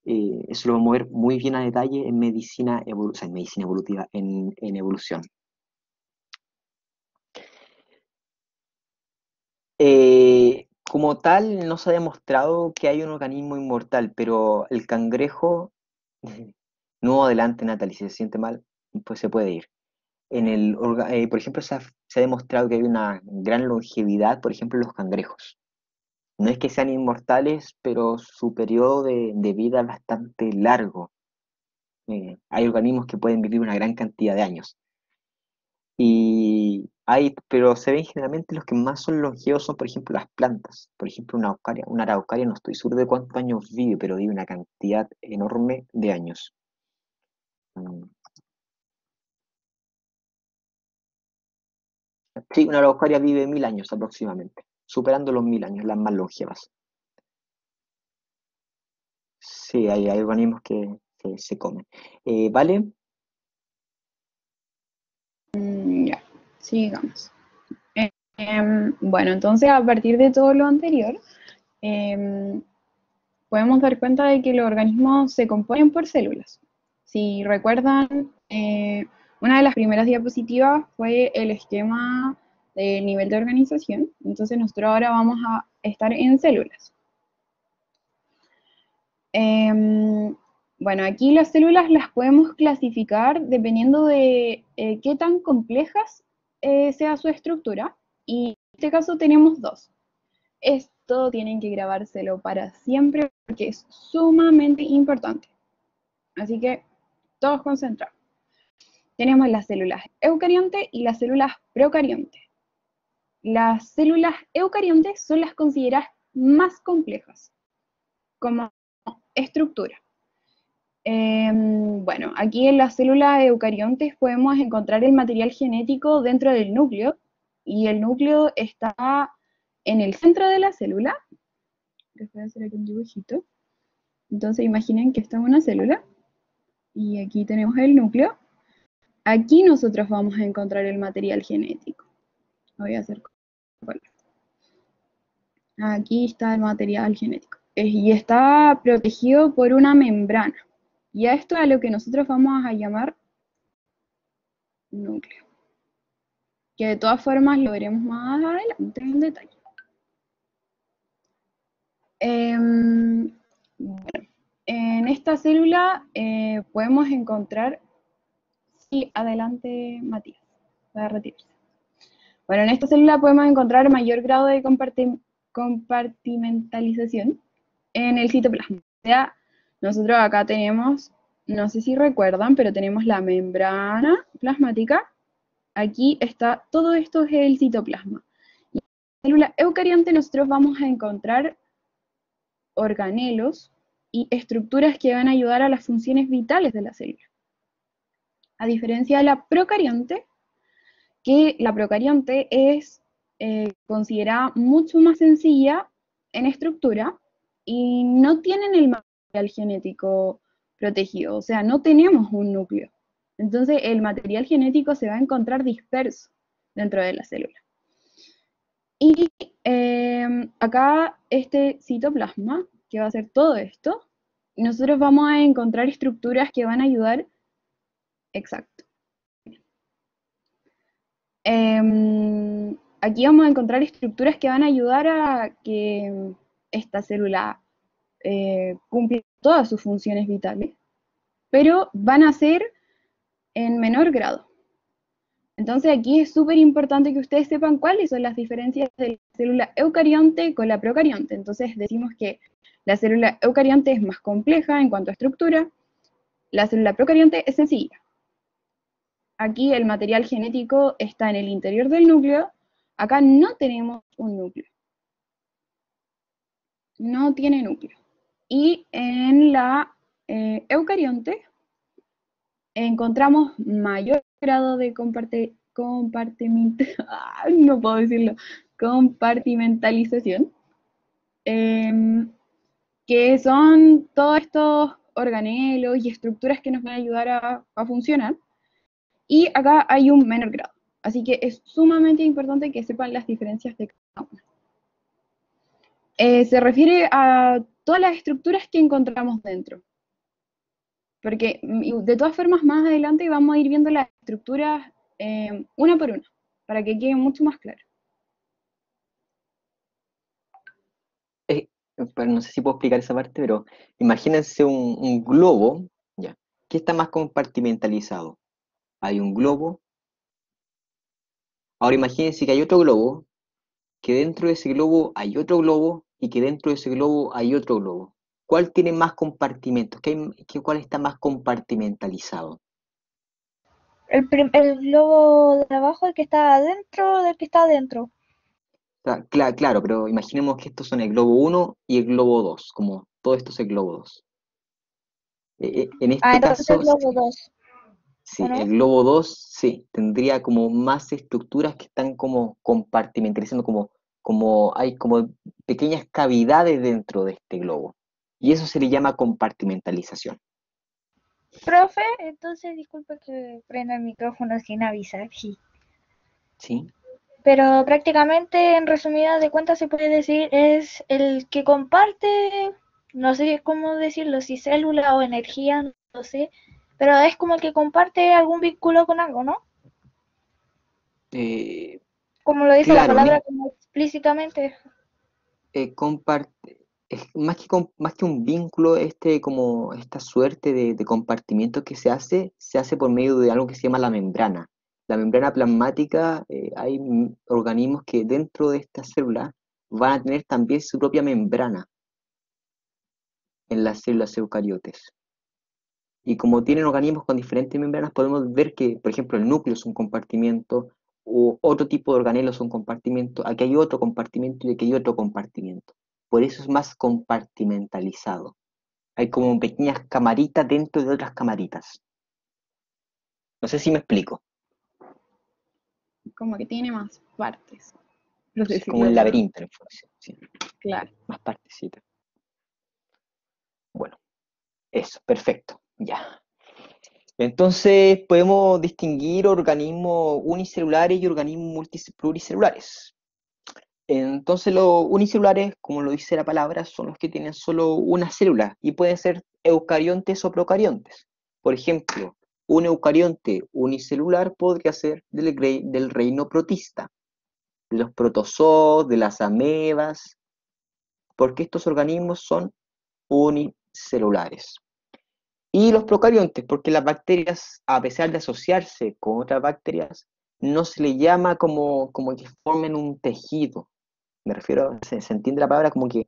Eso lo vamos a ver muy bien a detalle en medicina, en medicina evolutiva, en evolución. Como tal, no se ha demostrado que hay un organismo inmortal, pero el cangrejo, no adelante Natalie, si se siente mal, pues se puede ir. Por ejemplo, se ha demostrado que hay una gran longevidad, por ejemplo, en los cangrejos. No es que sean inmortales, pero su periodo de vida es bastante largo. Hay organismos que pueden vivir una gran cantidad de años. Pero se ven generalmente los que más son longevos son, por ejemplo, las plantas. Por ejemplo, una araucaria, no estoy seguro de cuántos años vive, pero vive una cantidad enorme de años. Mm. Sí, una araucaria vive 1000 años aproximadamente, superando los 1000 años, las más longevas. Sí, hay organismos que se comen. ¿Vale? Ya, sigamos. Bueno, entonces a partir de todo lo anterior, podemos dar cuenta de que los organismos se componen por células. Si recuerdan, una de las primeras diapositivas fue el esquema del nivel de organización, entonces nosotros ahora vamos a estar en células. Bueno, aquí las células las podemos clasificar dependiendo de qué tan complejas sea su estructura, y en este caso tenemos dos. Esto tienen que grabárselo para siempre porque es sumamente importante. Así que todos concentrados. Tenemos las células eucariontes y las células procariontes. Las células eucariontes son las consideradas más complejas. como estructura. Bueno, aquí en las células eucariontes podemos encontrar el material genético dentro del núcleo, y el núcleo está en el centro de la célula. Les voy a hacer aquí un dibujito. Entonces imaginen que esta es una célula, y aquí tenemos el núcleo. Aquí nosotros vamos a encontrar el material genético. Lo voy a hacer con color. Aquí está el material genético. Y está protegido por una membrana. Y a esto es a lo que nosotros vamos a llamar núcleo. Que de todas formas lo veremos más adelante en detalle. Bueno, en esta célula podemos encontrar... Sí, adelante Matías, va a retirarse. Bueno, en esta célula podemos encontrar mayor grado de compartimentalización en el citoplasma. O sea, nosotros acá tenemos, no sé si recuerdan, pero tenemos la membrana plasmática. Aquí está, todo esto es el citoplasma. Y en la célula eucarionte nosotros vamos a encontrar organelos y estructuras que van a ayudar a las funciones vitales de la célula. A diferencia de la procarionte, que la procarionte es considerada mucho más sencilla en estructura y no tienen el material genético protegido, o sea, no tenemos un núcleo. Entonces el material genético se va a encontrar disperso dentro de la célula. Y acá este citoplasma, que va a hacer todo esto, nosotros vamos a encontrar estructuras que van a ayudar, exacto. Aquí vamos a encontrar estructuras que van a ayudar a que esta célula cumpla todas sus funciones vitales, pero van a ser en menor grado. Entonces aquí es súper importante que ustedes sepan cuáles son las diferencias de la célula eucarionte con la procarionte. Entonces decimos que la célula eucarionte es más compleja en cuanto a estructura, la célula procarionte es sencilla. Aquí el material genético está en el interior del núcleo, acá no tenemos un núcleo. No tiene núcleo. Y en la eucarionte encontramos mayor grado de no puedo decirlo, compartimentalización, que son todos estos organelos y estructuras que nos van a ayudar a funcionar. Y acá hay un menor grado. Así que es sumamente importante que sepan las diferencias de cada una. Se refiere a todas las estructuras que encontramos dentro. Porque de todas formas más adelante vamos a ir viendo las estructuras una por una, para que quede mucho más claro. Pero no sé si puedo explicar esa parte, pero imagínense un globo, ¿ya? ¿Qué está más compartimentalizado? Hay un globo. Ahora imagínense que hay otro globo, que dentro de ese globo hay otro globo y que dentro de ese globo hay otro globo. ¿Cuál tiene más compartimentos? ¿Cuál está más compartimentalizado? El globo de abajo, el que está adentro del que está adentro. Claro, pero imaginemos que estos son el globo 1 y el globo 2, como todo esto es el globo 2. En este Entonces el caso, globo 2, sí, ¿o no? el globo 2 sí, tendría como más estructuras que están como compartimentalizando, hay como pequeñas cavidades dentro de este globo. Y eso se le llama compartimentalización. Profe, entonces disculpe que prenda el micrófono sin avisar, sí. ¿Sí? Pero prácticamente, en resumidas de cuentas, se puede decir es el que comparte, no sé cómo decirlo, si célula o energía, no sé, pero es como el que comparte algún vínculo con algo, ¿no? Eh, Como lo dice la claro, palabra como explícitamente. es más que un vínculo, como esta suerte de compartimiento que se hace por medio de algo que se llama la membrana. La membrana plasmática, hay organismos que dentro de esta célula van a tener también su propia membrana en las células eucariotes. Y como tienen organismos con diferentes membranas, podemos ver que, por ejemplo, el núcleo es un compartimento, o otro tipo de organelo es un compartimento, aquí hay otro compartimento y aquí hay otro compartimento. Por eso es más compartimentalizado. Hay como pequeñas camaritas dentro de otras camaritas. No sé si me explico. Como que tiene más partes, por Es como decirlo un de algo. laberinto de información, sí, Claro. más partecitas. Bueno, eso, perfecto, ya. Entonces podemos distinguir organismos unicelulares y organismos pluricelulares. Entonces los unicelulares, como lo dice la palabra, son los que tienen solo una célula y pueden ser eucariontes o procariontes. Por ejemplo, un eucarionte unicelular podría ser del reino protista, de los protozoos, de las amebas, porque estos organismos son unicelulares. Y los procariontes, porque las bacterias, a pesar de asociarse con otras bacterias, no se les llama como que formen un tejido. Me refiero, se entiende la palabra como que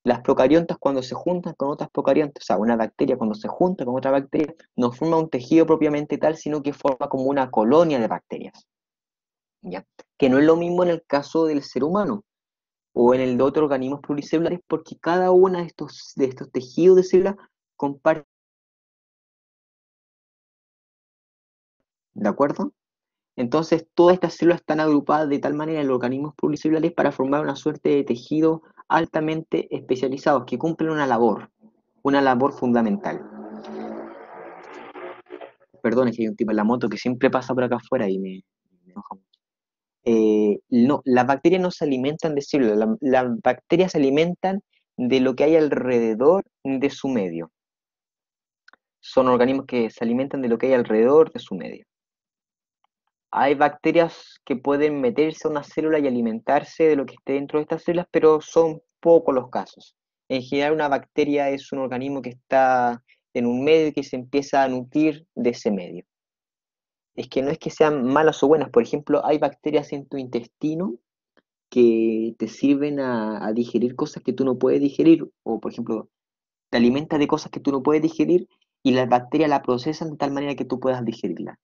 las procariontas cuando se juntan con otras procariontas, o sea, una bacteria cuando se junta con otra bacteria, no forma un tejido propiamente tal, sino que forma como una colonia de bacterias, ¿ya? Que no es lo mismo en el caso del ser humano o en el de otros organismos pluricelulares, porque cada uno de estos tejidos de células comparte, ¿de acuerdo? Entonces, todas estas células están agrupadas de tal manera en los organismos pluricelulares para formar una suerte de tejido altamente especializados que cumplen una labor fundamental. Perdón, es que hay un tipo en la moto que siempre pasa por acá afuera y me enoja mucho. No, las bacterias no se alimentan de células, las bacterias se alimentan de lo que hay alrededor de su medio. Son organismos que se alimentan de lo que hay alrededor de su medio. Hay bacterias que pueden meterse a una célula y alimentarse de lo que esté dentro de estas células, pero son pocos los casos. En general, una bacteria es un organismo que está en un medio y que se empieza a nutrir de ese medio. Es que no es que sean malas o buenas. Por ejemplo, hay bacterias en tu intestino que te sirven a digerir cosas que tú no puedes digerir, o por ejemplo, te alimentas de cosas que tú no puedes digerir y las bacterias la procesan de tal manera que tú puedas digerirla.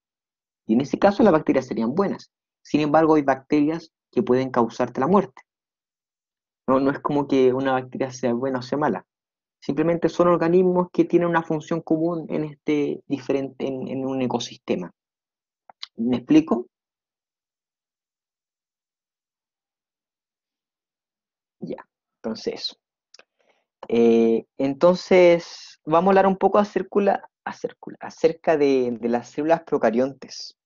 Y en ese caso las bacterias serían buenas. Sin embargo, hay bacterias que pueden causarte la muerte. No, no es como que una bacteria sea buena o sea mala. Simplemente son organismos que tienen una función común en en un ecosistema. ¿Me explico? Ya. Entonces, vamos a hablar un poco acerca de las células procariontes.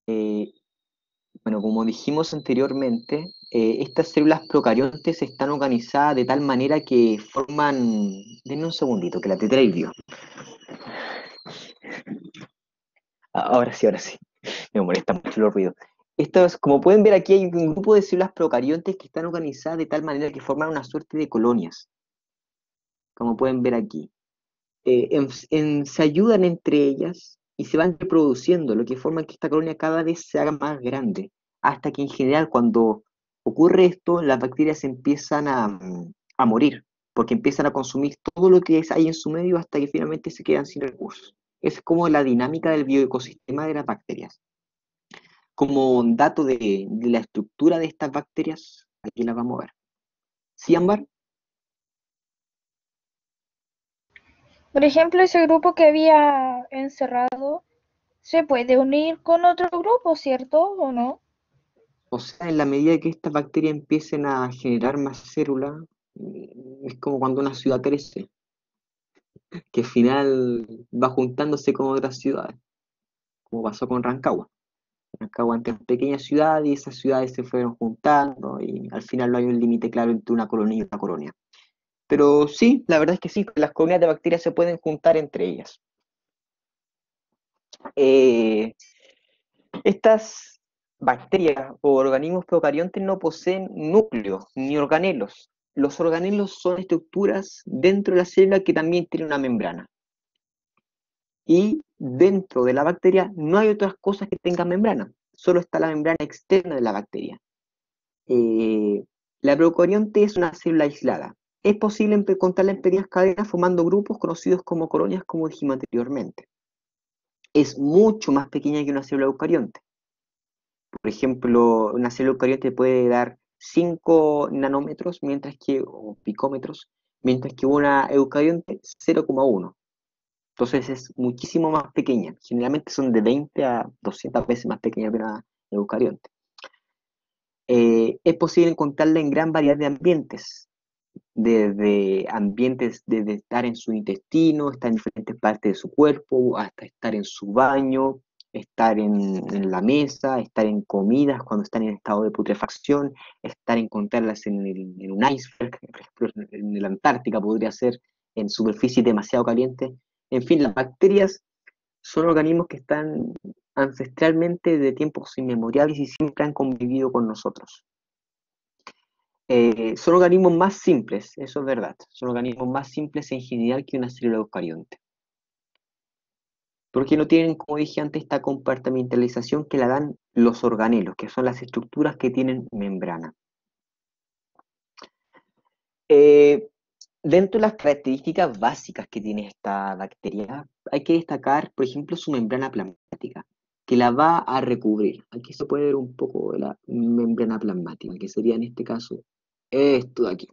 Eh, Bueno, como dijimos anteriormente, estas células procariontes están organizadas de tal manera que forman... Denme un segundito, que la tetra hirvió. Ahora sí, ahora sí. Me molesta mucho los ruidos. Como pueden ver aquí, hay un grupo de células procariontes que están organizadas de tal manera que forman una suerte de colonias, como pueden ver aquí. Se ayudan entre ellas y se van reproduciendo, lo que forma que esta colonia cada vez se haga más grande, hasta que en general cuando ocurre esto, las bacterias empiezan a morir, porque empiezan a consumir todo lo que hay en su medio hasta que finalmente se quedan sin recursos. Es como la dinámica del bioecosistema de las bacterias. Como dato de la estructura de estas bacterias, aquí las vamos a ver. ¿Sí, Ámbar? Por ejemplo, ese grupo que había encerrado se puede unir con otro grupo, ¿cierto? ¿O no? O sea, en la medida que estas bacterias empiecen a generar más células, es como cuando una ciudad crece, que al final va juntándose con otras ciudades, como pasó con Rancagua. Rancagua antes era una pequeña ciudad y esas ciudades se fueron juntando y al final no hay un límite claro entre una colonia y otra colonia. Pero sí, la verdad es que sí, las colonias de bacterias se pueden juntar entre ellas. Eh, Estas bacterias o organismos procariontes no poseen núcleos ni organelos. Los organelos son estructuras dentro de la célula que también tienen una membrana. Y dentro de la bacteria no hay otras cosas que tengan membrana, solo está la membrana externa de la bacteria. La procarionte es una célula aislada. Es posible encontrarla en pequeñas cadenas formando grupos conocidos como colonias, como dijimos anteriormente. Es mucho más pequeña que una célula eucarionte. Por ejemplo, una célula eucarionte puede dar 5 nanómetros, o picómetros, mientras que una eucarionte 0,1. Entonces es muchísimo más pequeña. Generalmente son de 20 a 200 veces más pequeña que una eucarionte. Es posible encontrarla en gran variedad de ambientes, desde estar en su intestino, estar en diferentes partes de su cuerpo, hasta estar en su baño, estar en la mesa, estar en comidas cuando están en estado de putrefacción, encontrarlas en un iceberg, por ejemplo, en la Antártica podría ser, en superficies demasiado calientes. En fin, las bacterias son organismos que están ancestralmente de tiempos inmemoriales y siempre han convivido con nosotros. Son organismos más simples, eso es verdad. Son organismos más simples en general que una célula eucarionte. Porque no tienen, como dije antes, esta compartimentalización que la dan los organelos, que son las estructuras que tienen membrana. Dentro de las características básicas que tiene esta bacteria, hay que destacar, por ejemplo, su membrana plasmática, que la va a recubrir. Aquí se puede ver un poco de la membrana plasmática, que sería en este caso esto de aquí.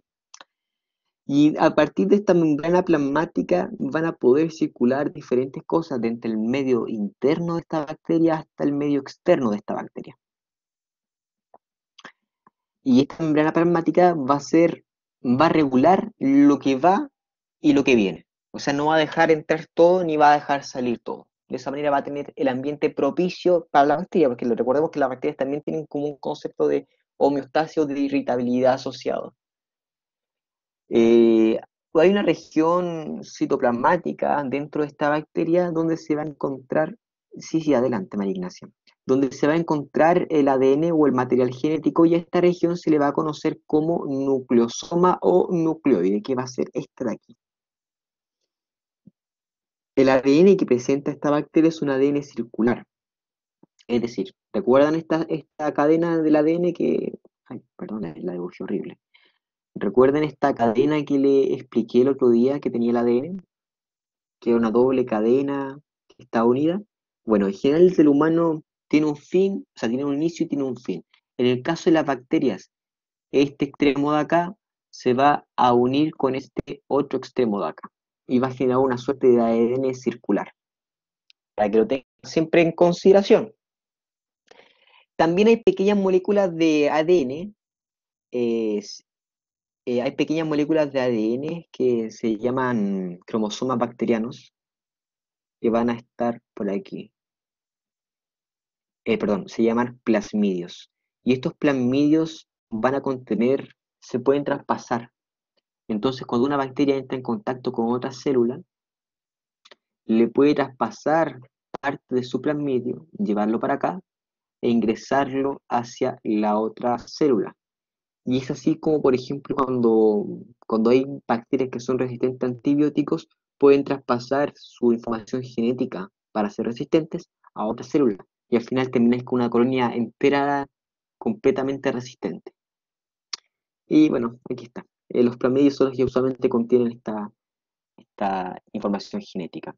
Y a partir de esta membrana plasmática van a poder circular diferentes cosas desde el medio interno de esta bacteria hasta el medio externo de esta bacteria. Y esta membrana plasmática va a regular lo que va y lo que viene. O sea, no va a dejar entrar todo ni va a dejar salir todo. De esa manera va a tener el ambiente propicio para la bacteria, porque recordemos que las bacterias también tienen como un concepto de homeostasis o de irritabilidad asociado. Hay una región citoplasmática dentro de esta bacteria donde se va a encontrar, sí, adelante, María Ignacia, donde se va a encontrar el ADN o el material genético, y a esta región se le va a conocer como nucleosoma o nucleoide, que va a ser esta de aquí. El ADN que presenta esta bacteria es un ADN circular. Es decir, ¿recuerdan esta cadena del ADN que... Ay, perdón, la dibujé horrible. ¿Recuerden esta cadena que le expliqué el otro día que tenía el ADN? Que era una doble cadena que está unida. Bueno, en general el ser humano tiene un fin, o sea, tiene un inicio y tiene un fin. En el caso de las bacterias, este extremo de acá se va a unir con este otro extremo de acá y va a generar una suerte de ADN circular, para que lo tengan siempre en consideración. También hay pequeñas moléculas de ADN, hay pequeñas moléculas de ADN que se llaman cromosomas bacterianos, que van a estar por aquí. Perdón, se llaman plasmidios. Y estos plasmidios van a contener, se pueden traspasar. Entonces, cuando una bacteria entra en contacto con otra célula, le puede traspasar parte de su plasmidio, llevarlo para acá e ingresarlo hacia la otra célula. Y es así como, por ejemplo, cuando hay bacterias que son resistentes a antibióticos, pueden traspasar su información genética para ser resistentes a otra célula. Y al final terminas con una colonia entera completamente resistente. Y bueno, aquí está. Los plasmidios son los que usualmente contienen esta información genética.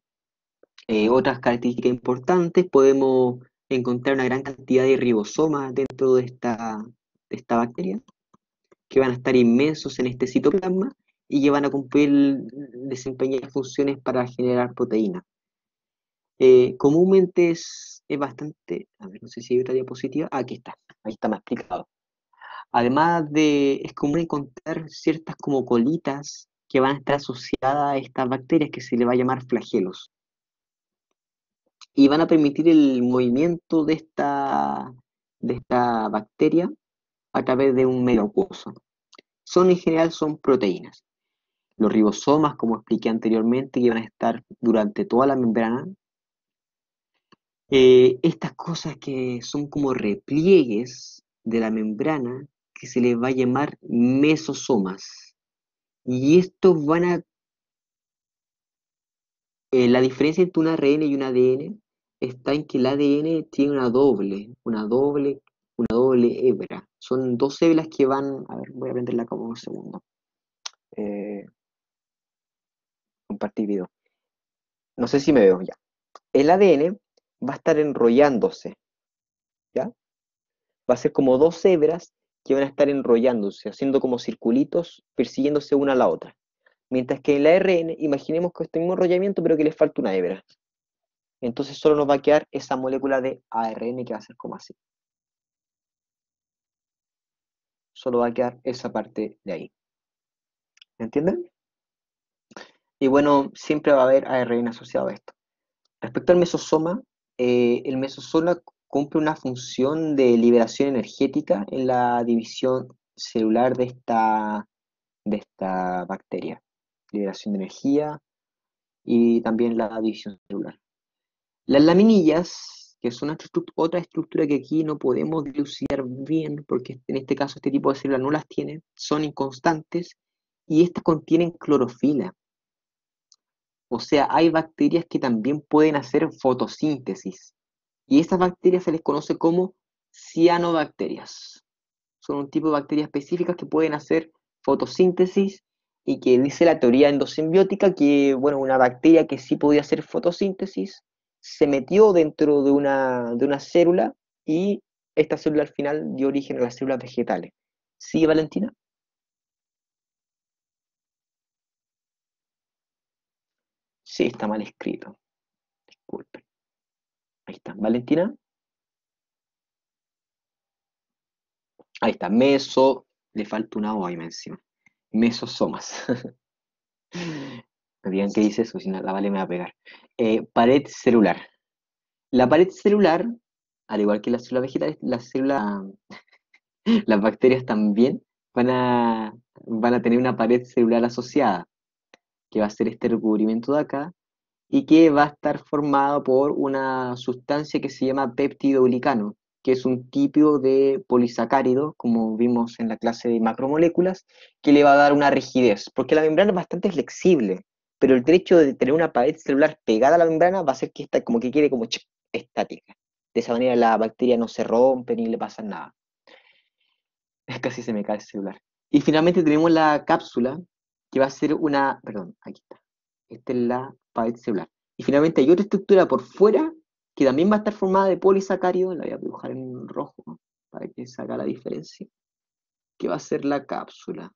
Otras características importantes, podemos encontrar una gran cantidad de ribosomas dentro de esta bacteria, que van a estar inmensos en este citoplasma y que van a desempeñar funciones para generar proteínas. Comúnmente es bastante, a ver, no sé si hay otra diapositiva, aquí está, ahí está más explicado. Además es común encontrar ciertas como colitas que van a estar asociadas a estas bacterias que se le va a llamar flagelos. Y van a permitir el movimiento de esta bacteria a través de un medio acuoso. En general son proteínas. Los ribosomas, como expliqué anteriormente, que van a estar durante toda la membrana. Estas cosas que son como repliegues de la membrana, que se les va a llamar mesosomas. Y estos la diferencia entre un ARN y un ADN está en que el ADN tiene una doble hebra. Son dos hebras que van, a ver, voy a prenderla como un segundo. eh, compartir video. No sé si me veo ya. El ADN va a estar enrollándose, ¿ya? Va a ser como dos hebras que van a estar enrollándose, haciendo como circulitos, persiguiéndose una a la otra. Mientras que en el ARN, imaginemos que este mismo enrollamiento, pero que le falta una hebra. Entonces solo nos va a quedar esa molécula de ARN que va a ser como así. Solo va a quedar esa parte de ahí. ¿Me entienden? Y bueno, siempre va a haber ARN asociado a esto. Respecto al mesosoma, el mesosoma cumple una función de liberación energética en la división celular de esta bacteria. Liberación de energía y también la división celular. Las laminillas, que son otra estructura que aquí no podemos dilucidar bien, porque en este caso este tipo de células no las tiene, son inconstantes y estas contienen clorofila. O sea, hay bacterias que también pueden hacer fotosíntesis. Y estas bacterias se les conoce como cianobacterias. Son un tipo de bacterias específicas que pueden hacer fotosíntesis y que dice la teoría endosimbiótica que, bueno, una bacteria que sí podía hacer fotosíntesis se metió dentro de una célula y esta célula al final dio origen a las células vegetales. ¿Sí, Valentina? Sí, está mal escrito. Disculpen. Ahí está. ¿Valentina? Ahí está. Le falta una O ahí encima. Mesosomas. No digan que dice eso, si no, la Vale me va a pegar. Pared celular. La pared celular, al igual que las células vegetales, las bacterias también van a tener una pared celular asociada, que va a ser este recubrimiento de acá, y que va a estar formado por una sustancia que se llama peptidoglicano, que es un tipo de polisacárido, como vimos en la clase de macromoléculas, que le va a dar una rigidez, porque la membrana es bastante flexible, pero el hecho de tener una pared celular pegada a la membrana va a hacer que esta como que quede como estática. De esa manera la bacteria no se rompe ni le pasa nada. Casi se me cae el celular. Y finalmente tenemos la cápsula, que va a ser una, perdón, aquí está. Esta es la pared celular. Y finalmente hay otra estructura por fuera, que también va a estar formada de polisacáridos, la voy a dibujar en rojo, ¿no? Para que se haga la diferencia, que va a ser la cápsula.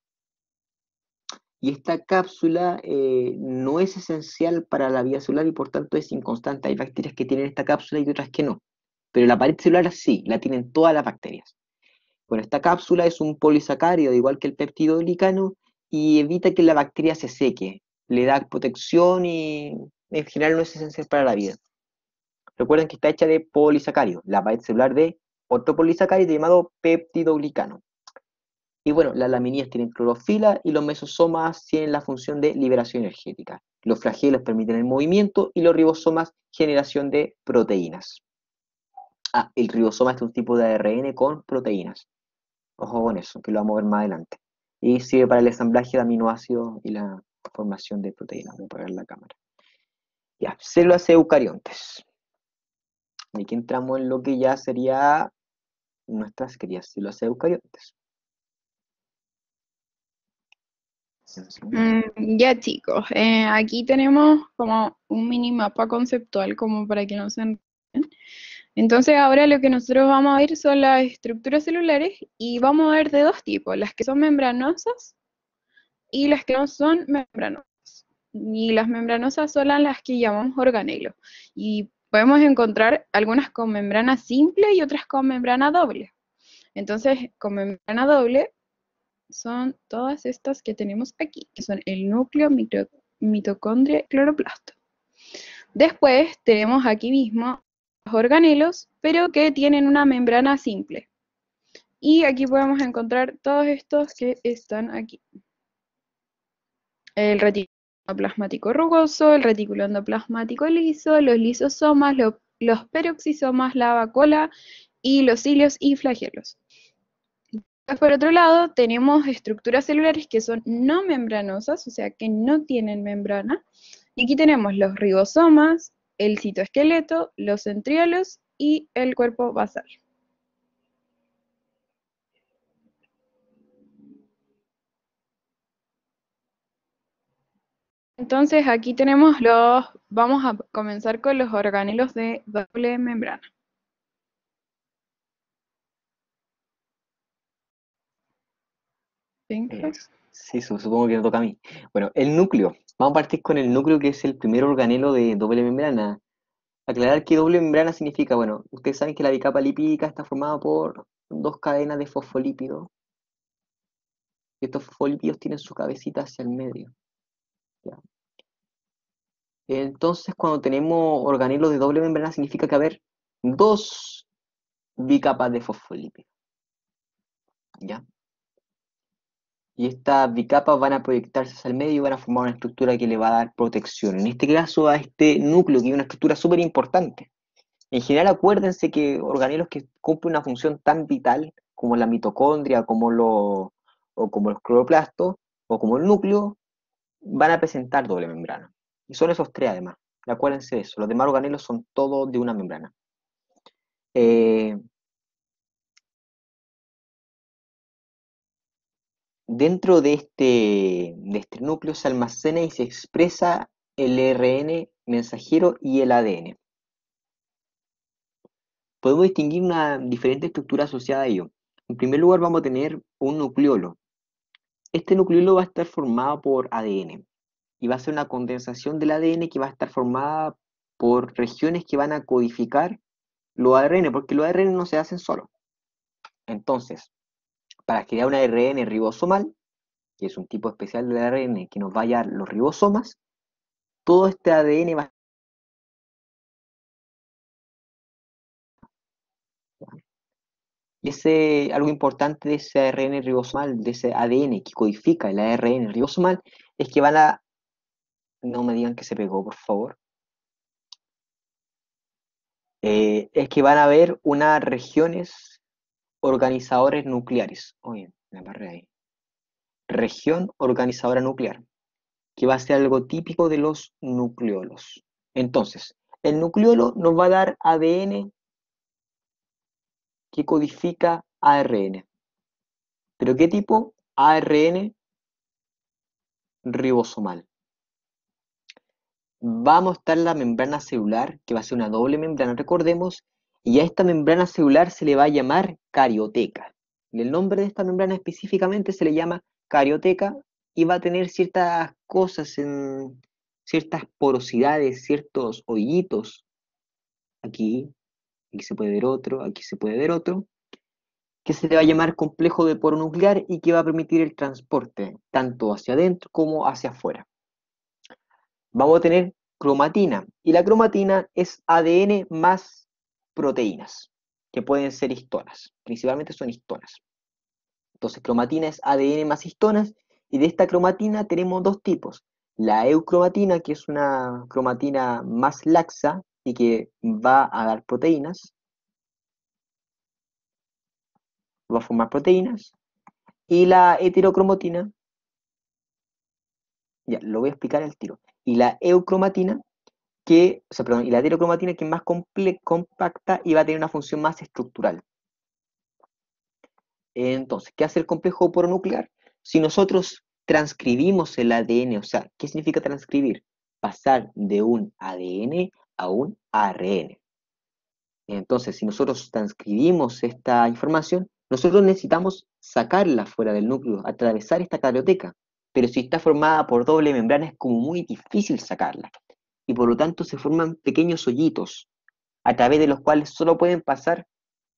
Y esta cápsula no es esencial para la vida celular y por tanto es inconstante. Hay bacterias que tienen esta cápsula y otras que no. Pero la pared celular sí, la tienen todas las bacterias. Bueno, esta cápsula es un polisacárido, igual que el peptidoglicano, y evita que la bacteria se seque. Le da protección y en general no es esencial para la vida. Recuerden que está hecha de polisacárido, la pared celular de otro polisacárido llamado peptidoglicano. Y bueno, las laminillas tienen clorofila y los mesosomas tienen la función de liberación energética. Los flagelos permiten el movimiento y los ribosomas generación de proteínas. Ah, el ribosoma es un tipo de ARN con proteínas. Ojo con eso, que lo vamos a ver más adelante. Y sirve para el ensamblaje de aminoácidos y la formación de proteínas. Voy a apagar la cámara. Ya, células eucariontes. Y aquí entramos en lo que ya sería nuestras queridas células eucariontes. Ya chicos, aquí tenemos como un mini mapa conceptual como para que no se enreden. Entonces ahora lo que nosotros vamos a ver son las estructuras celulares y vamos a ver de dos tipos, las que son membranosas y las que no son membranosas. Y las membranosas son las que llamamos organelos. Y podemos encontrar algunas con membrana simple y otras con membrana doble. Entonces, con membrana doble son todas estas que tenemos aquí, que son el núcleo, mitocondria, cloroplasto. Después tenemos aquí mismo los organelos, pero que tienen una membrana simple. Y aquí podemos encontrar todos estos que están aquí. El retículo endoplasmático rugoso, el retículo endoplasmático liso, los lisosomas, los peroxisomas, la vacuola y los cilios y flagelos. Por otro lado, tenemos estructuras celulares que son no membranosas, o sea, que no tienen membrana. Y aquí tenemos los ribosomas, el citoesqueleto, los centriolos y el cuerpo basal. Entonces aquí vamos a comenzar con los organelos de doble membrana. ¿Pincho? Sí, supongo que me toca a mí. Bueno, el núcleo. Vamos a partir con el núcleo, que es el primer organelo de doble membrana. Aclarar que doble membrana significa, bueno, ustedes saben que la bicapa lipídica está formada por dos cadenas de fosfolípidos. Y estos fosfolípidos tienen su cabecita hacia el medio. ¿Ya? Entonces, cuando tenemos organelos de doble membrana, significa que haber dos bicapas de fosfolípidos. ¿Ya? Y estas bicapas van a proyectarse hacia el medio y van a formar una estructura que le va a dar protección. En este caso, a este núcleo, que es una estructura súper importante. En general, acuérdense que organelos que cumplen una función tan vital como la mitocondria, o como los cloroplastos, o como el núcleo, van a presentar doble membrana. Y son esos tres además. Acuérdense de eso. Los demás organelos son todos de una membrana. Dentro de este núcleo se almacena y se expresa el RN mensajero y el ADN. Podemos distinguir una diferente estructura asociada a ello. En primer lugar, vamos a tener un nucleolo. Este nucleolo va a estar formado por ADN y va a ser una condensación del ADN que va a estar formada por regiones que van a codificar los ARN, porque los ARN no se hacen solos. Entonces, para crear un ARN ribosomal, que es un tipo especial de ARN que nos va a dar los ribosomas, todo este ADN va a... Y algo importante de ese ARN ribosomal, de ese ADN que codifica el ARN ribosomal, es que van a... No me digan que se pegó, por favor. Es que van a haber unas regiones organizadores nucleares. Oye, me agarré ahí. Región organizadora nuclear, que va a ser algo típico de los nucleolos. Entonces, el nucleolo nos va a dar ADN que codifica ARN. ¿Pero qué tipo? ARN ribosomal. Va a mostrar la membrana celular, que va a ser una doble membrana, recordemos, y a esta membrana celular se le va a llamar carioteca. El nombre de esta membrana específicamente se le llama carioteca y va a tener ciertas cosas, ciertas porosidades, ciertos hoyitos. Aquí se puede ver otro, aquí se puede ver otro, que se le va a llamar complejo de poro nuclear y que va a permitir el transporte tanto hacia adentro como hacia afuera. Vamos a tener cromatina, y la cromatina es ADN más proteínas, que pueden ser histonas, principalmente son histonas. Entonces, cromatina es ADN más histonas, y de esta cromatina tenemos dos tipos. La eucromatina, que es una cromatina más laxa y que va a dar proteínas, va a formar proteínas, y la heterocromatina, ya lo voy a explicar al tiro, y la eucromatina y la heterocromatina, que es más compacta y va a tener una función más estructural. Entonces, ¿qué hace el complejo poronuclear? Si nosotros transcribimos el ADN, o sea, ¿qué significa transcribir? Pasar de un ADN a un ARN. Entonces, si nosotros transcribimos esta información, nosotros necesitamos sacarla fuera del núcleo, atravesar esta carioteca. Pero si está formada por doble membrana, es como muy difícil sacarla. Y por lo tanto se forman pequeños hoyitos, a través de los cuales solo pueden pasar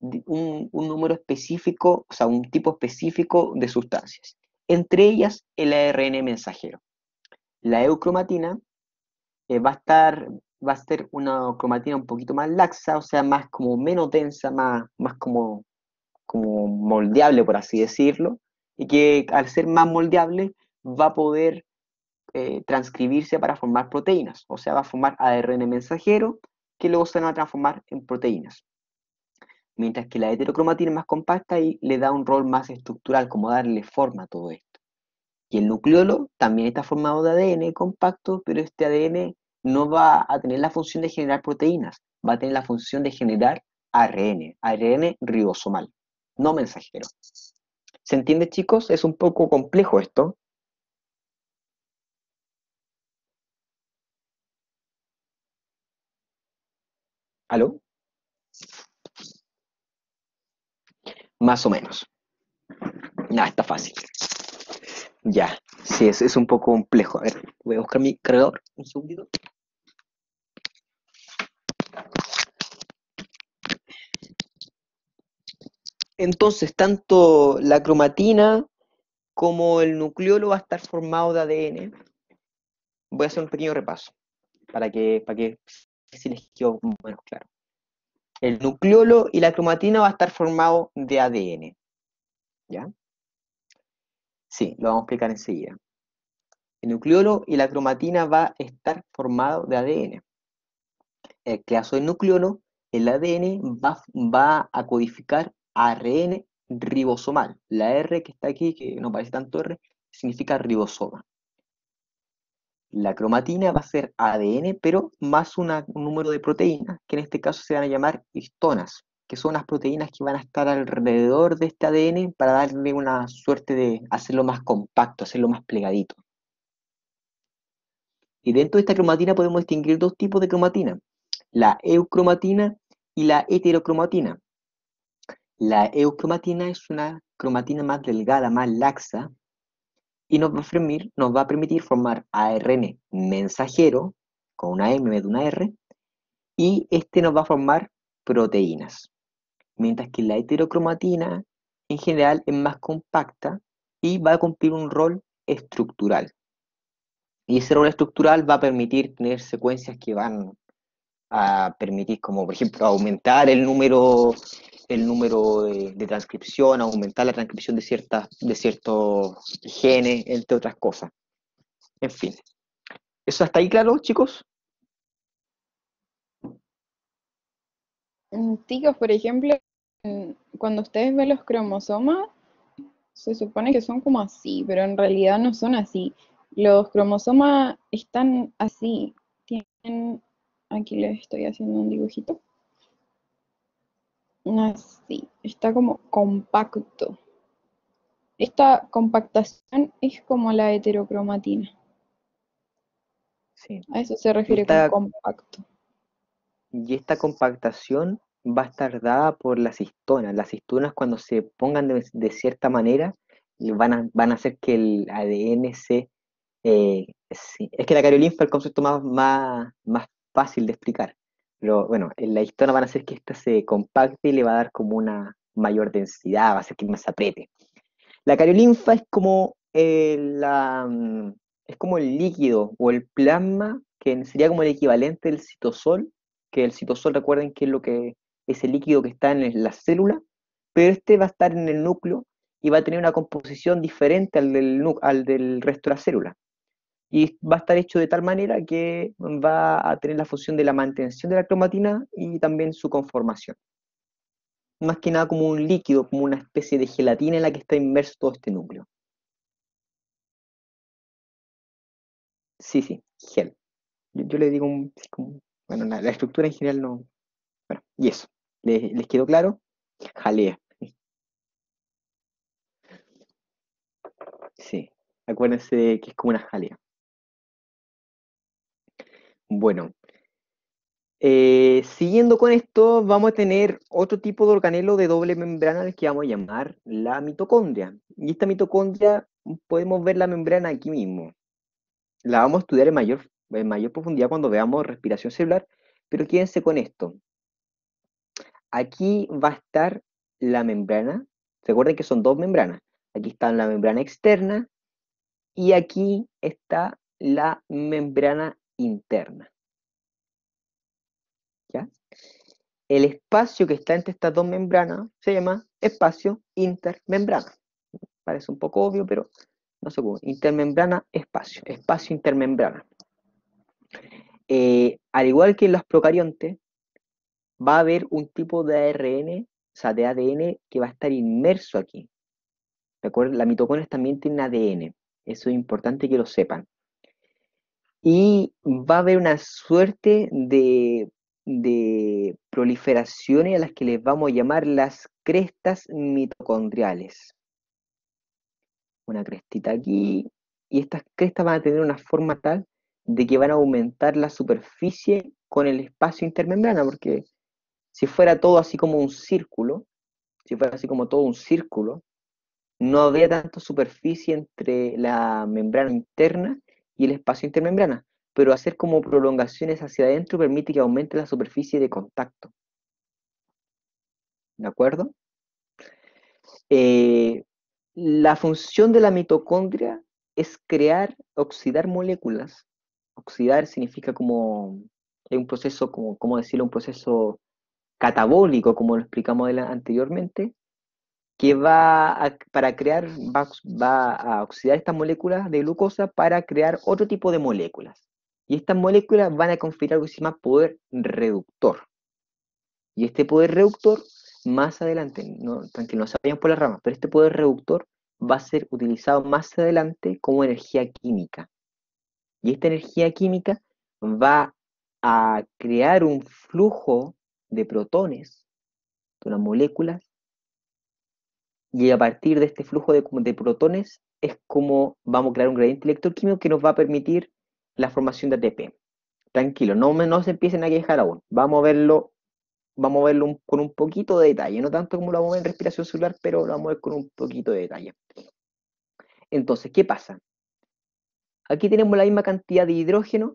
un número específico, o sea, un tipo específico de sustancias. Entre ellas, el ARN mensajero. La eucromatina va a ser una cromatina un poquito más laxa, o sea, más como menos densa, más como moldeable, por así decirlo, y que al ser más moldeable va a poder transcribirse para formar proteínas, o sea, va a formar ARN mensajero que luego se van a transformar en proteínas. Mientras que la heterocromatina es más compacta y le da un rol más estructural, como darle forma a todo esto. Y el nucleolo también está formado de ADN compacto, pero este ADN no va a tener la función de generar proteínas, va a tener la función de generar ARN ribosomal, no mensajero. ¿Se entiende, chicos? Es un poco complejo esto. ¿Aló? Más o menos. Nada, está fácil. Ya, sí, es un poco complejo. A ver, voy a buscar mi cargador. Un segundito. Entonces, tanto la cromatina como el nucleolo va a estar formado de ADN. Voy a hacer un pequeño repaso para que si les quedó más o menos claro. El nucleolo y la cromatina va a estar formado de ADN. ¿Ya? Sí, lo vamos a explicar enseguida. El nucleolo y la cromatina va a estar formado de ADN. El caso del nucleolo, el ADN va a codificar ARN ribosomal. La R que está aquí, que no parece tanto R, significa ribosoma. La cromatina va a ser ADN, pero más un número de proteínas, que en este caso se van a llamar histonas, que son las proteínas que van a estar alrededor de este ADN para darle una suerte de hacerlo más compacto, hacerlo más plegadito. Y dentro de esta cromatina podemos distinguir dos tipos de cromatina, la eucromatina y la heterocromatina. La eucromatina es una cromatina más delgada, más laxa, y nos va a permitir formar ARN mensajero, con una M en vez de una R, y este nos va a formar proteínas. Mientras que la heterocromatina, en general, es más compacta y va a cumplir un rol estructural. Y ese rol estructural va a permitir tener secuencias que van a permitir, como por ejemplo, aumentar el número de transcripción, aumentar la transcripción de ciertos genes, entre otras cosas. En fin. ¿Eso está ahí claro, chicos? Chicos, por ejemplo, cuando ustedes ven los cromosomas, se supone que son como así, pero en realidad no son así. Los cromosomas están así. Tienen, aquí les estoy haciendo un dibujito. Así, está como compacto. Esta compactación es como la heterocromatina. Sí. A eso se Y refiere con esta, compacto. y esta compactación va a estar dada por las histonas. Las histonas, cuando se pongan de cierta manera, van a hacer que el ADN sí. Es que la cariolinfa es el concepto más fácil de explicar. Pero bueno, en la histona van a hacer que esta se compacte y le va a dar como una mayor densidad, va a hacer que más se apriete. La cariolinfa es como el líquido o el plasma, que sería como el equivalente del citosol, que el citosol, recuerden que es el líquido que está en la célula, pero este va a estar en el núcleo y va a tener una composición diferente al del resto de la célula. Y va a estar hecho de tal manera que va a tener la función de la mantención de la cromatina y también su conformación. Más que nada como un líquido, como una especie de gelatina en la que está inmerso todo este núcleo. Sí, sí, gel. Yo le digo bueno, la estructura en general no. Bueno, y eso. ¿Les quedó claro? Jalea. Sí. Acuérdense que es como una jalea. Bueno, siguiendo con esto, vamos a tener otro tipo de organelo de doble membrana al que vamos a llamar la mitocondria. Y esta mitocondria podemos ver la membrana aquí mismo. La vamos a estudiar en mayor profundidad cuando veamos respiración celular, pero quédense con esto. Aquí va a estar la membrana. Recuerden que son dos membranas. Aquí está la membrana externa y aquí está la membrana interna. ¿Ya? El espacio que está entre estas dos membranas se llama espacio intermembrana. Parece un poco obvio, pero no se puede. Intermembrana, espacio intermembrana. Al igual que en los procariontes, va a haber un tipo de ARN, o sea, de ADN que va a estar inmerso aquí. Recuerden, la mitocondria también tiene ADN. Eso es importante que lo sepan. Y va a haber una suerte de proliferaciones a las que les vamos a llamar las crestas mitocondriales. Una crestita aquí, y estas crestas van a tener una forma tal de que van a aumentar la superficie con el espacio intermembrana, porque Si fuera todo así como un círculo, si fuera así como todo un círculo, no habría tanta superficie entre la membrana interna y el espacio intermembrana, pero hacer como prolongaciones hacia adentro permite que aumente la superficie de contacto, ¿de acuerdo? Eh, la función de la mitocondria es crear, oxidar moléculas. Oxidar significa como, es un proceso, como, ¿cómo decirlo? Un proceso catabólico, como lo explicamos anteriormente, que para crear, va a oxidar estas moléculas de glucosa para crear otro tipo de moléculas. Y estas moléculas van a conferir algo que se llama poder reductor. Y este poder reductor, más adelante, no, tranquilo, no se vayan por las ramas, pero este poder reductor va a ser utilizado más adelante como energía química. Y esta energía química va a crear un flujo de protones de las moléculas, y a partir de este flujo de protones es como vamos a crear un gradiente electroquímico que nos va a permitir la formación de ATP. Tranquilo, no se empiecen a quejar aún. Vamos a verlo con un poquito de detalle, no tanto como lo vamos a ver en respiración celular, pero lo vamos a ver con un poquito de detalle. Entonces, ¿qué pasa? Aquí tenemos la misma cantidad de hidrógeno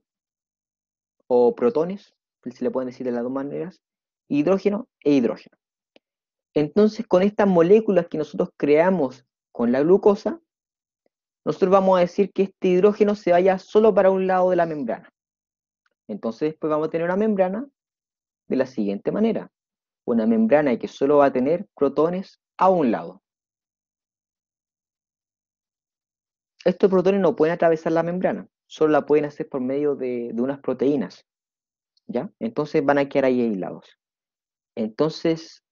o protones, se le pueden decir de las dos maneras, hidrógeno e hidrógeno. Entonces, con estas moléculas que nosotros creamos con la glucosa, nosotros vamos a decir que este hidrógeno se vaya solo para un lado de la membrana. Entonces, después vamos a tener una membrana de la siguiente manera. Una membrana que solo va a tener protones a un lado. Estos protones no pueden atravesar la membrana, solo la pueden hacer por medio de unas proteínas, ¿ya? Entonces van a quedar ahí aislados. Entonces,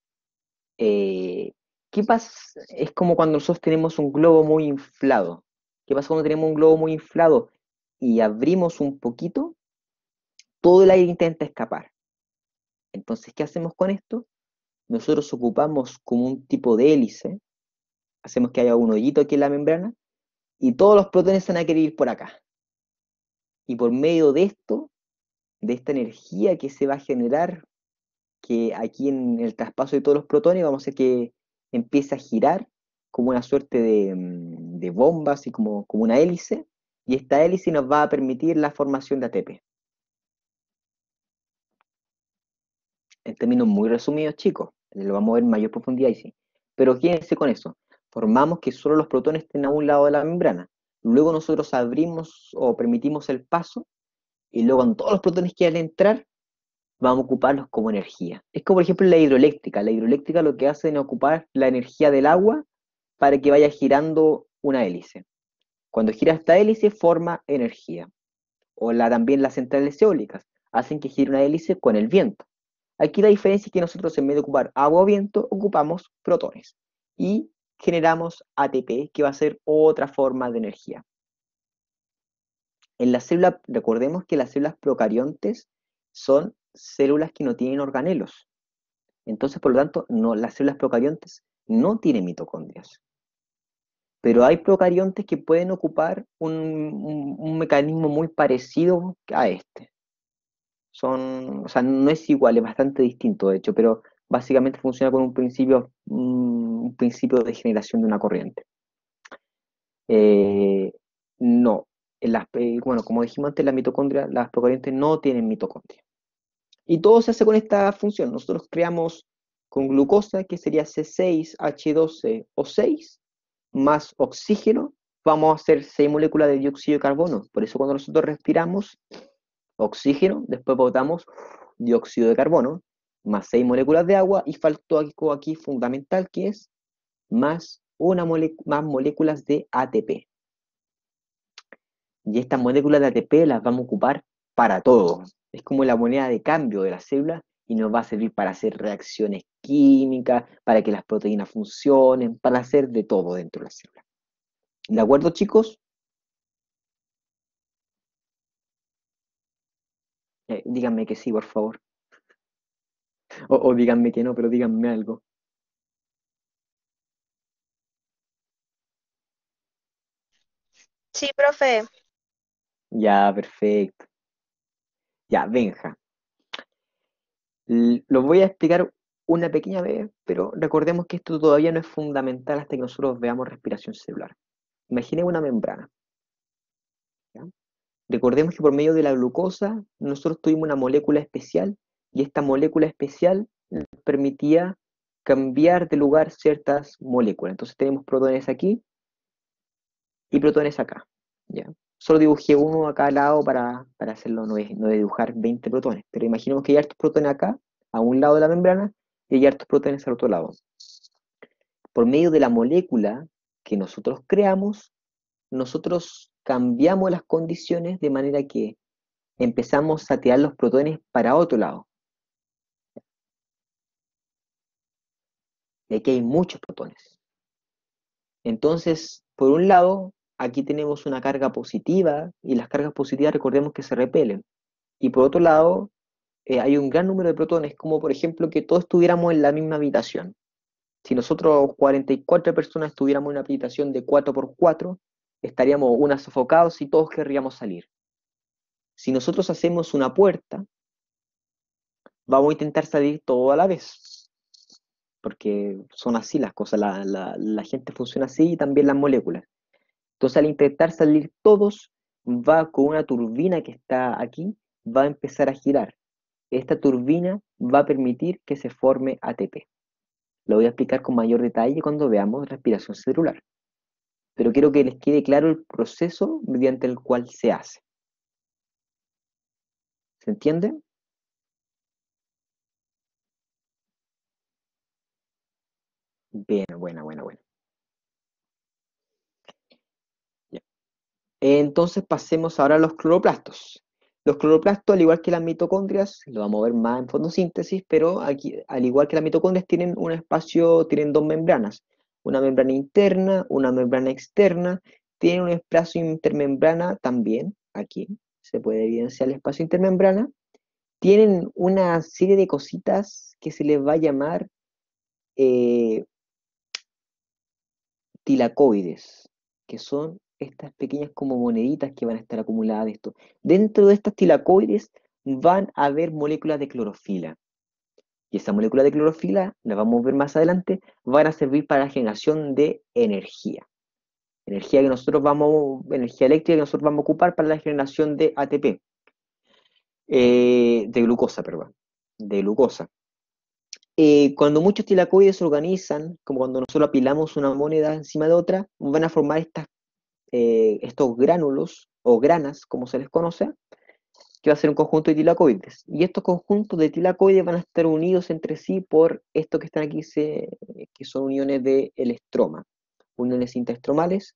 eh, ¿qué pasa? Es como cuando nosotros tenemos un globo muy inflado. ¿Qué pasa cuando tenemos un globo muy inflado y abrimos un poquito? Todo el aire intenta escapar. Entonces, ¿qué hacemos con esto? Nosotros ocupamos como un tipo de hélice, hacemos que haya un hoyito aquí en la membrana y todos los protones van a querer ir por acá. Y por medio de esto, de esta energía que se va a generar, que aquí en el traspaso de todos los protones, vamos a hacer que empiece a girar como una suerte de bomba, así como una hélice, y esta hélice nos va a permitir la formación de ATP. En términos muy resumidos, chicos, lo vamos a ver en mayor profundidad y sí. Pero quédense con eso. Formamos que solo los protones estén a un lado de la membrana. Luego nosotros abrimos o permitimos el paso y luego en todos los protones que al entrar vamos a ocuparlos como energía. Es como por ejemplo la hidroeléctrica. La hidroeléctrica lo que hace es ocupar la energía del agua para que vaya girando una hélice. Cuando gira esta hélice forma energía. O también las centrales eólicas hacen que gire una hélice con el viento. Aquí la diferencia es que nosotros en vez de ocupar agua o viento, ocupamos protones y generamos ATP, que va a ser otra forma de energía. En la célula, recordemos que las células procariontes son células que no tienen organelos. Entonces, por lo tanto, no, las células procariontes no tienen mitocondrias. Pero hay procariontes que pueden ocupar un mecanismo muy parecido a este. O sea, no es igual, es bastante distinto de hecho, pero básicamente funciona con un principio de generación de una corriente. Eh, no, bueno, como dijimos antes, las mitocondrias, las procariontes no tienen mitocondria. Y todo se hace con esta función. Nosotros creamos con glucosa, que sería C6H12O6, más oxígeno, vamos a hacer 6 moléculas de dióxido de carbono. Por eso cuando nosotros respiramos oxígeno, después botamos dióxido de carbono, más 6 moléculas de agua, y faltó algo aquí fundamental, que es más, más moléculas de ATP. Y estas moléculas de ATP las vamos a ocupar para todo. Es como la moneda de cambio de la célula y nos va a servir para hacer reacciones químicas, para que las proteínas funcionen, para hacer de todo dentro de la célula. ¿De acuerdo, chicos? Díganme que sí, por favor. O díganme que no, pero díganme algo. Sí, profe. Ya, perfecto. Ya, Benja. Lo voy a explicar una pequeña vez, pero recordemos que esto todavía no es fundamental hasta que nosotros veamos respiración celular. Imaginen una membrana, ¿ya? Recordemos que por medio de la glucosa nosotros tuvimos una molécula especial y esta molécula especial nos permitía cambiar de lugar ciertas moléculas. Entonces tenemos protones aquí y protones acá, ¿ya? Solo dibujé uno acá al lado para hacerlo, no de dibujar 20 protones, pero imaginemos que hay hartos protones acá, a un lado de la membrana, y hay hartos protones al otro lado. Por medio de la molécula que nosotros creamos, nosotros cambiamos las condiciones de manera que empezamos a tirar los protones para otro lado. Y aquí hay muchos protones. Entonces, por un lado, aquí tenemos una carga positiva, y las cargas positivas recordemos que se repelen. Y por otro lado, hay un gran número de protones, como por ejemplo que todos estuviéramos en la misma habitación. Si nosotros 44 personas estuviéramos en una habitación de 4x4, estaríamos unas sofocados y todos querríamos salir. Si nosotros hacemos una puerta, vamos a intentar salir todo a la vez, porque son así las cosas, la gente funciona así y también las moléculas. Entonces al intentar salir todos, va con una turbina que está aquí, va a empezar a girar. Esta turbina va a permitir que se forme ATP. Lo voy a explicar con mayor detalle cuando veamos respiración celular. Pero quiero que les quede claro el proceso mediante el cual se hace. ¿Se entiende? Bien, buena. Ya. Entonces pasemos ahora a los cloroplastos. Los cloroplastos, al igual que las mitocondrias, lo vamos a ver más en fotosíntesis, pero aquí, al igual que las mitocondrias, tienen un espacio, tienen dos membranas, una membrana interna, una membrana externa, tienen un espacio intermembrana también, aquí se puede evidenciar el espacio intermembrana, tienen una serie de cositas que se les va a llamar eh, tilacoides, que son estas pequeñas como moneditas que van a estar acumuladas de esto. Dentro de estas tilacoides van a haber moléculas de clorofila. Y esa molécula de clorofila, la vamos a ver más adelante, van a servir para la generación de energía. Energía eléctrica que nosotros vamos a ocupar para la generación de ATP. De glucosa, perdón. De glucosa. Cuando muchos tilacoides se organizan, como cuando nosotros apilamos una moneda encima de otra, van a formar estos gránulos o granas, como se les conoce, que va a ser un conjunto de tilacoides. Y estos conjuntos de tilacoides van a estar unidos entre sí por esto que están aquí, que son uniones del estroma, uniones interestromales,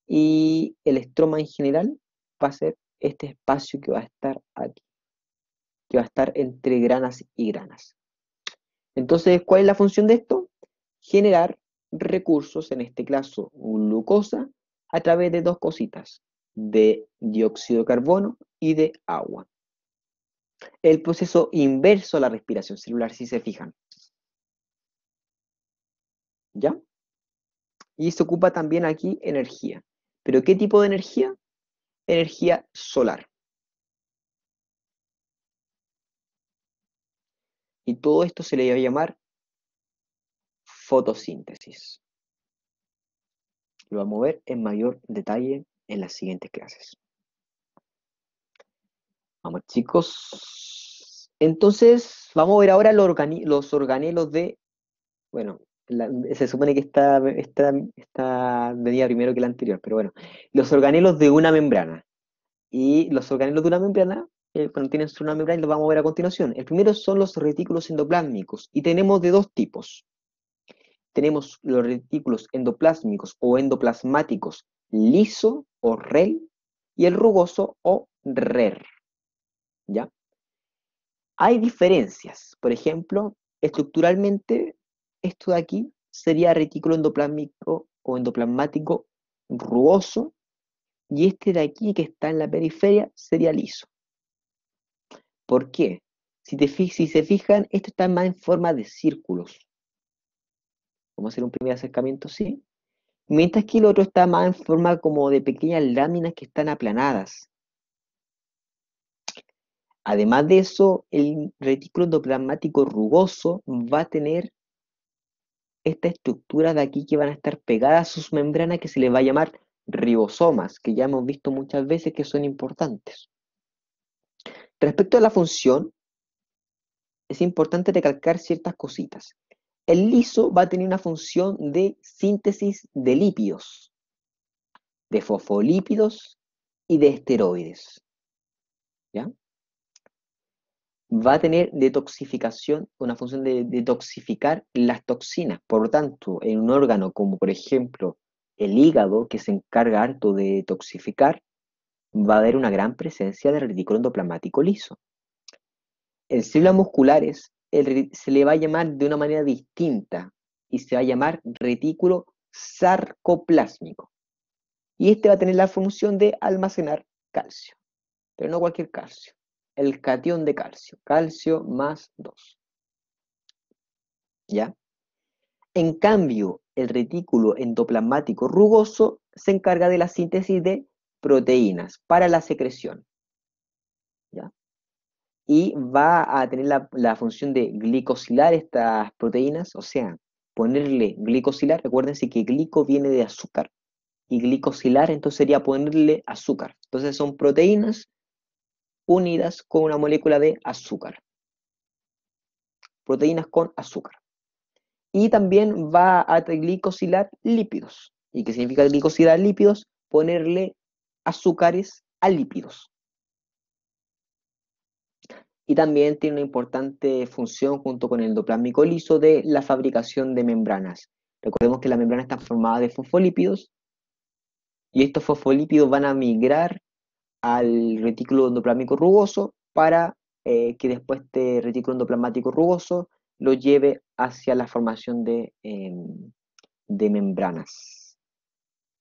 y el estroma en general va a ser este espacio que va a estar aquí, que va a estar entre granas y granas. Entonces, ¿cuál es la función de esto? Generar recursos, en este caso glucosa, a través de dos cositas, de dióxido de carbono y de agua. El proceso inverso a la respiración celular, si se fijan. ¿Ya? Y se ocupa también aquí energía. ¿Pero qué tipo de energía? Energía solar. Y todo esto se le va a llamar fotosíntesis. Lo vamos a ver en mayor detalle en las siguientes clases. Vamos, chicos. Entonces, vamos a ver ahora los organelos de... Bueno, se supone que esta venía primero que la anterior, pero bueno. Los organelos de una membrana. Y los organelos de una membrana, cuando tienen una membrana, los vamos a ver a continuación. El primero son los retículos endoplásmicos. Y tenemos de dos tipos. Tenemos los retículos endoplásmicos o endoplasmáticos liso o REL y el rugoso o RER. ¿Ya? Hay diferencias. Por ejemplo, estructuralmente, esto de aquí sería retículo endoplásmico o endoplasmático rugoso, y este de aquí que está en la periferia sería liso. ¿Por qué? Si se fijan, esto está más en forma de círculos. Vamos a hacer un primer acercamiento, sí. Mientras que el otro está más en forma como de pequeñas láminas que están aplanadas. Además de eso, el retículo endoplasmático rugoso va a tener esta estructura de aquí que van a estar pegadas a sus membranas que se les va a llamar ribosomas, que ya hemos visto muchas veces que son importantes. Respecto a la función, es importante recalcar ciertas cositas. El liso va a tener una función de síntesis de lípidos, de fosfolípidos y de esteroides. ¿Ya? Va a tener detoxificación, una función de detoxificar las toxinas. Por lo tanto, en un órgano como por ejemplo el hígado, que se encarga harto de detoxificar, va a haber una gran presencia de retículo endoplasmático liso. En células musculares se le va a llamar de una manera distinta y se va a llamar retículo sarcoplásmico. Y este va a tener la función de almacenar calcio, pero no cualquier calcio, el catión de calcio, calcio más 2. ¿Ya? En cambio, el retículo endoplasmático rugoso se encarga de la síntesis de proteínas para la secreción. ¿Ya? Y va a tener la función de glicosilar estas proteínas, o sea, ponerle glicosilar. Recuérdense que glico viene de azúcar y glicosilar entonces sería ponerle azúcar. Entonces son proteínas unidas con una molécula de azúcar. Proteínas con azúcar. Y también va a glicosilar lípidos. ¿Y qué significa glicosilar lípidos? Ponerle azúcares a lípidos. Y también tiene una importante función junto con el endoplasmico liso de la fabricación de membranas. Recordemos que las membranas están formadas de fosfolípidos y estos fosfolípidos van a migrar al retículo endoplasmático rugoso para que después este retículo endoplasmático rugoso lo lleve hacia la formación de membranas.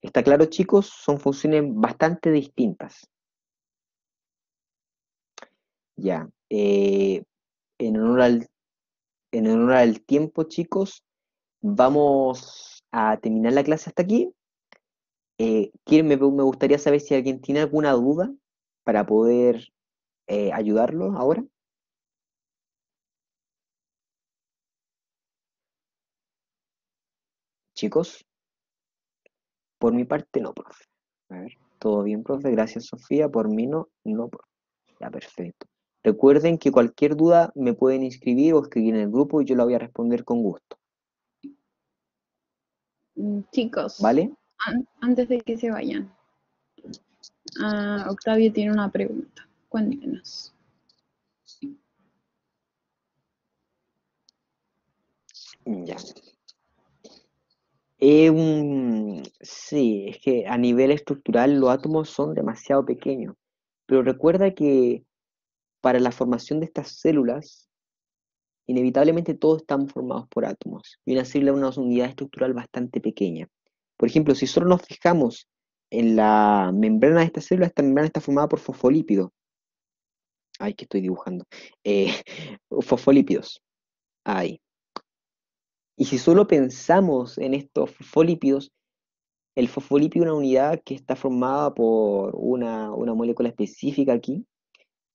¿Está claro, chicos? Son funciones bastante distintas. Ya. En honor al tiempo, chicos, vamos a terminar la clase hasta aquí. Me gustaría saber si alguien tiene alguna duda para poder ayudarlo ahora. Chicos, por mi parte no, profe. A ver, todo bien, profe. Gracias, Sofía. Por mí no, no, profe. Ya, perfecto. Recuerden que cualquier duda me pueden inscribir o escribir en el grupo y yo la voy a responder con gusto. Chicos, ¿Vale? antes de que se vayan, Octavio tiene una pregunta. Cuéntenos. Ya. Sí, es que a nivel estructural los átomos son demasiado pequeños, pero recuerda que para la formación de estas células, inevitablemente todos estamos formados por átomos, y una célula es una unidad estructural bastante pequeña. Por ejemplo, si solo nos fijamos en la membrana de esta membrana está formada por fosfolípidos. Ay, que estoy dibujando. Eh, fosfolípidos. Ahí. Y si solo pensamos en estos fosfolípidos, el fosfolípido es una unidad que está formada por una molécula específica aquí,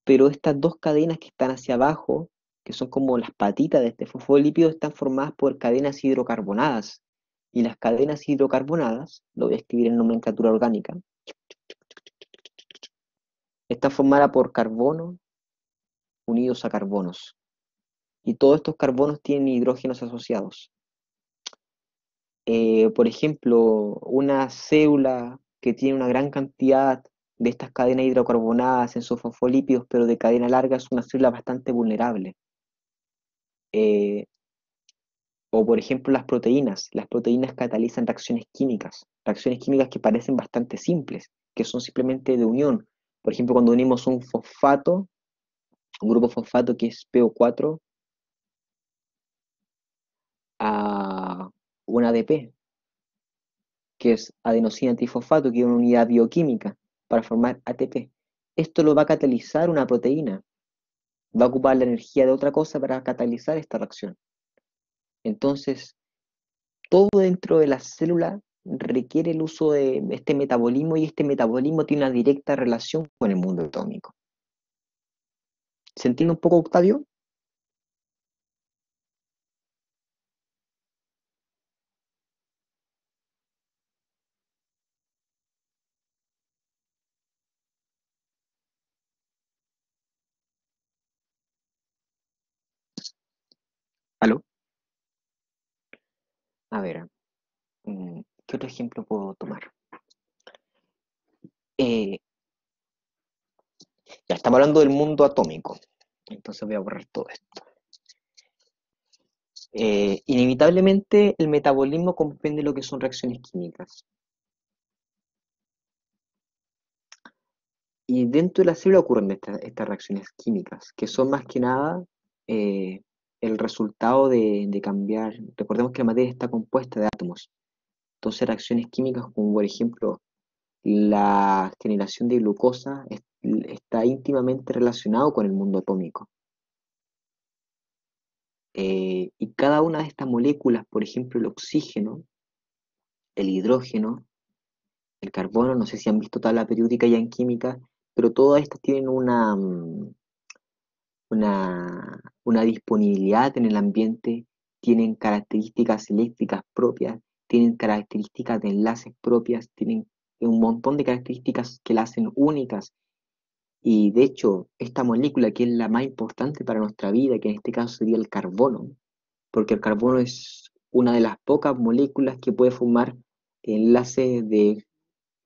pero estas dos cadenas que están hacia abajo, que son como las patitas de este fosfolípido, están formadas por cadenas hidrocarbonadas. Y las cadenas hidrocarbonadas, lo voy a escribir en nomenclatura orgánica, están formadas por carbono unidos a carbonos. Y todos estos carbonos tienen hidrógenos asociados. Por ejemplo, una célula que tiene una gran cantidad de estas cadenas hidrocarbonadas en sus fosfolípidos, pero de cadena larga, es una célula bastante vulnerable. Eh, o por ejemplo las proteínas catalizan reacciones químicas que parecen bastante simples, que son simplemente de unión. Por ejemplo, cuando unimos un fosfato, un grupo fosfato que es PO4 a un ADP, que es adenosina trifosfato, que es una unidad bioquímica para formar ATP. Esto lo va a catalizar una proteína, va a ocupar la energía de otra cosa para catalizar esta reacción. Entonces, todo dentro de la célula requiere el uso de este metabolismo y este metabolismo tiene una directa relación con el mundo atómico. ¿Se entiende un poco, Octavio? ¿Aló? A ver, ¿qué otro ejemplo puedo tomar? Eh, ya estamos hablando del mundo atómico, entonces voy a borrar todo esto. Inevitablemente el metabolismo comprende lo que son reacciones químicas. Y dentro de la célula ocurren estas reacciones químicas, que son más que nada eh, el resultado de cambiar. Recordemos que la materia está compuesta de átomos. Entonces reacciones químicas como por ejemplo la generación de glucosa está íntimamente relacionado con el mundo atómico. Y cada una de estas moléculas, por ejemplo el oxígeno, el hidrógeno, el carbono, no sé si han visto tabla periódica ya en química, pero todas estas tienen una disponibilidad en el ambiente, tienen características eléctricas propias, tienen características de enlaces propias, tienen un montón de características que la hacen únicas. Y de hecho, esta molécula que es la más importante para nuestra vida, que en este caso sería el carbono, porque el carbono es una de las pocas moléculas que puede formar enlaces de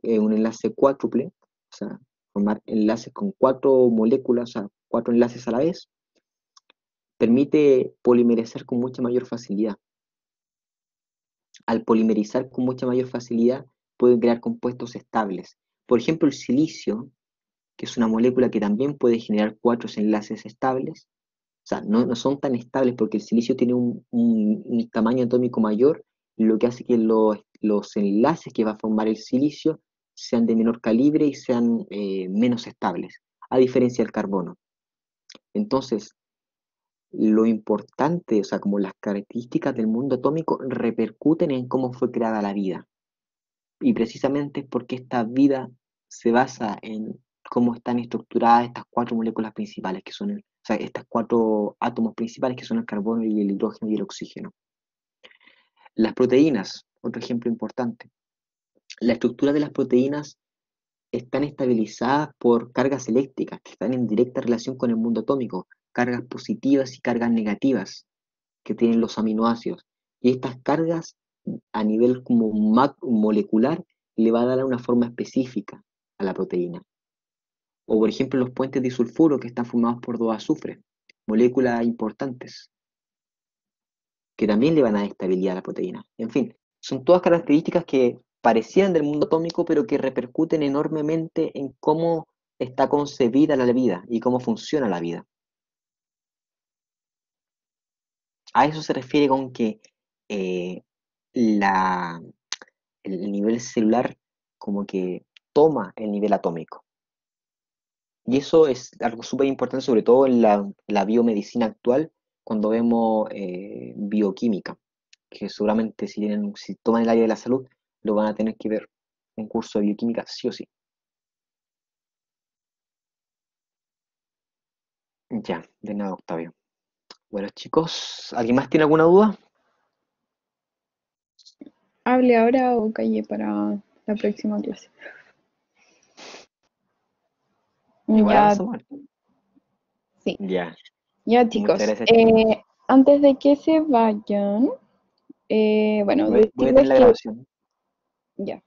un enlace cuádruple, o sea, formar enlaces con cuatro moléculas, o sea, cuatro enlaces a la vez, permite polimerizar con mucha mayor facilidad. Al polimerizar con mucha mayor facilidad, pueden crear compuestos estables. Por ejemplo, el silicio, que es una molécula que también puede generar cuatro enlaces estables. O sea, no son tan estables porque el silicio tiene un tamaño atómico mayor, lo que hace que los enlaces que va a formar el silicio sean de menor calibre y sean menos estables, a diferencia del carbono. Entonces, lo importante, o sea, como las características del mundo atómico repercuten en cómo fue creada la vida. Y precisamente es porque esta vida se basa en cómo están estructuradas estas cuatro moléculas principales, que son, o sea, estos cuatro átomos principales, que son el carbono y el hidrógeno y el oxígeno. Las proteínas, otro ejemplo importante. La estructura de las proteínas están estabilizadas por cargas eléctricas que están en directa relación con el mundo atómico, cargas positivas y cargas negativas que tienen los aminoácidos. Y estas cargas a nivel como molecular le va a dar una forma específica a la proteína. O por ejemplo los puentes disulfuro que están formados por dos azufres, moléculas importantes, que también le van a dar estabilidad a la proteína. En fin, son todas características que parecían del mundo atómico, pero que repercuten enormemente en cómo está concebida la vida y cómo funciona la vida. A eso se refiere con que eh, la, el nivel celular como que toma el nivel atómico. Y eso es algo súper importante, sobre todo en la biomedicina actual, cuando vemos bioquímica, que seguramente si toman el área de la salud, lo van a tener que ver un curso de bioquímica sí o sí. Ya, de nada, Octavio. Bueno, chicos, ¿alguien más tiene alguna duda? ¿Hable ahora o calle para la próxima clase? Igual Ya, avanzamos. sí. Ya, Ya, muchas chicos. gracias, chicos. Antes de que se vayan, bueno, Voy a decirles tener la que grabación. ya.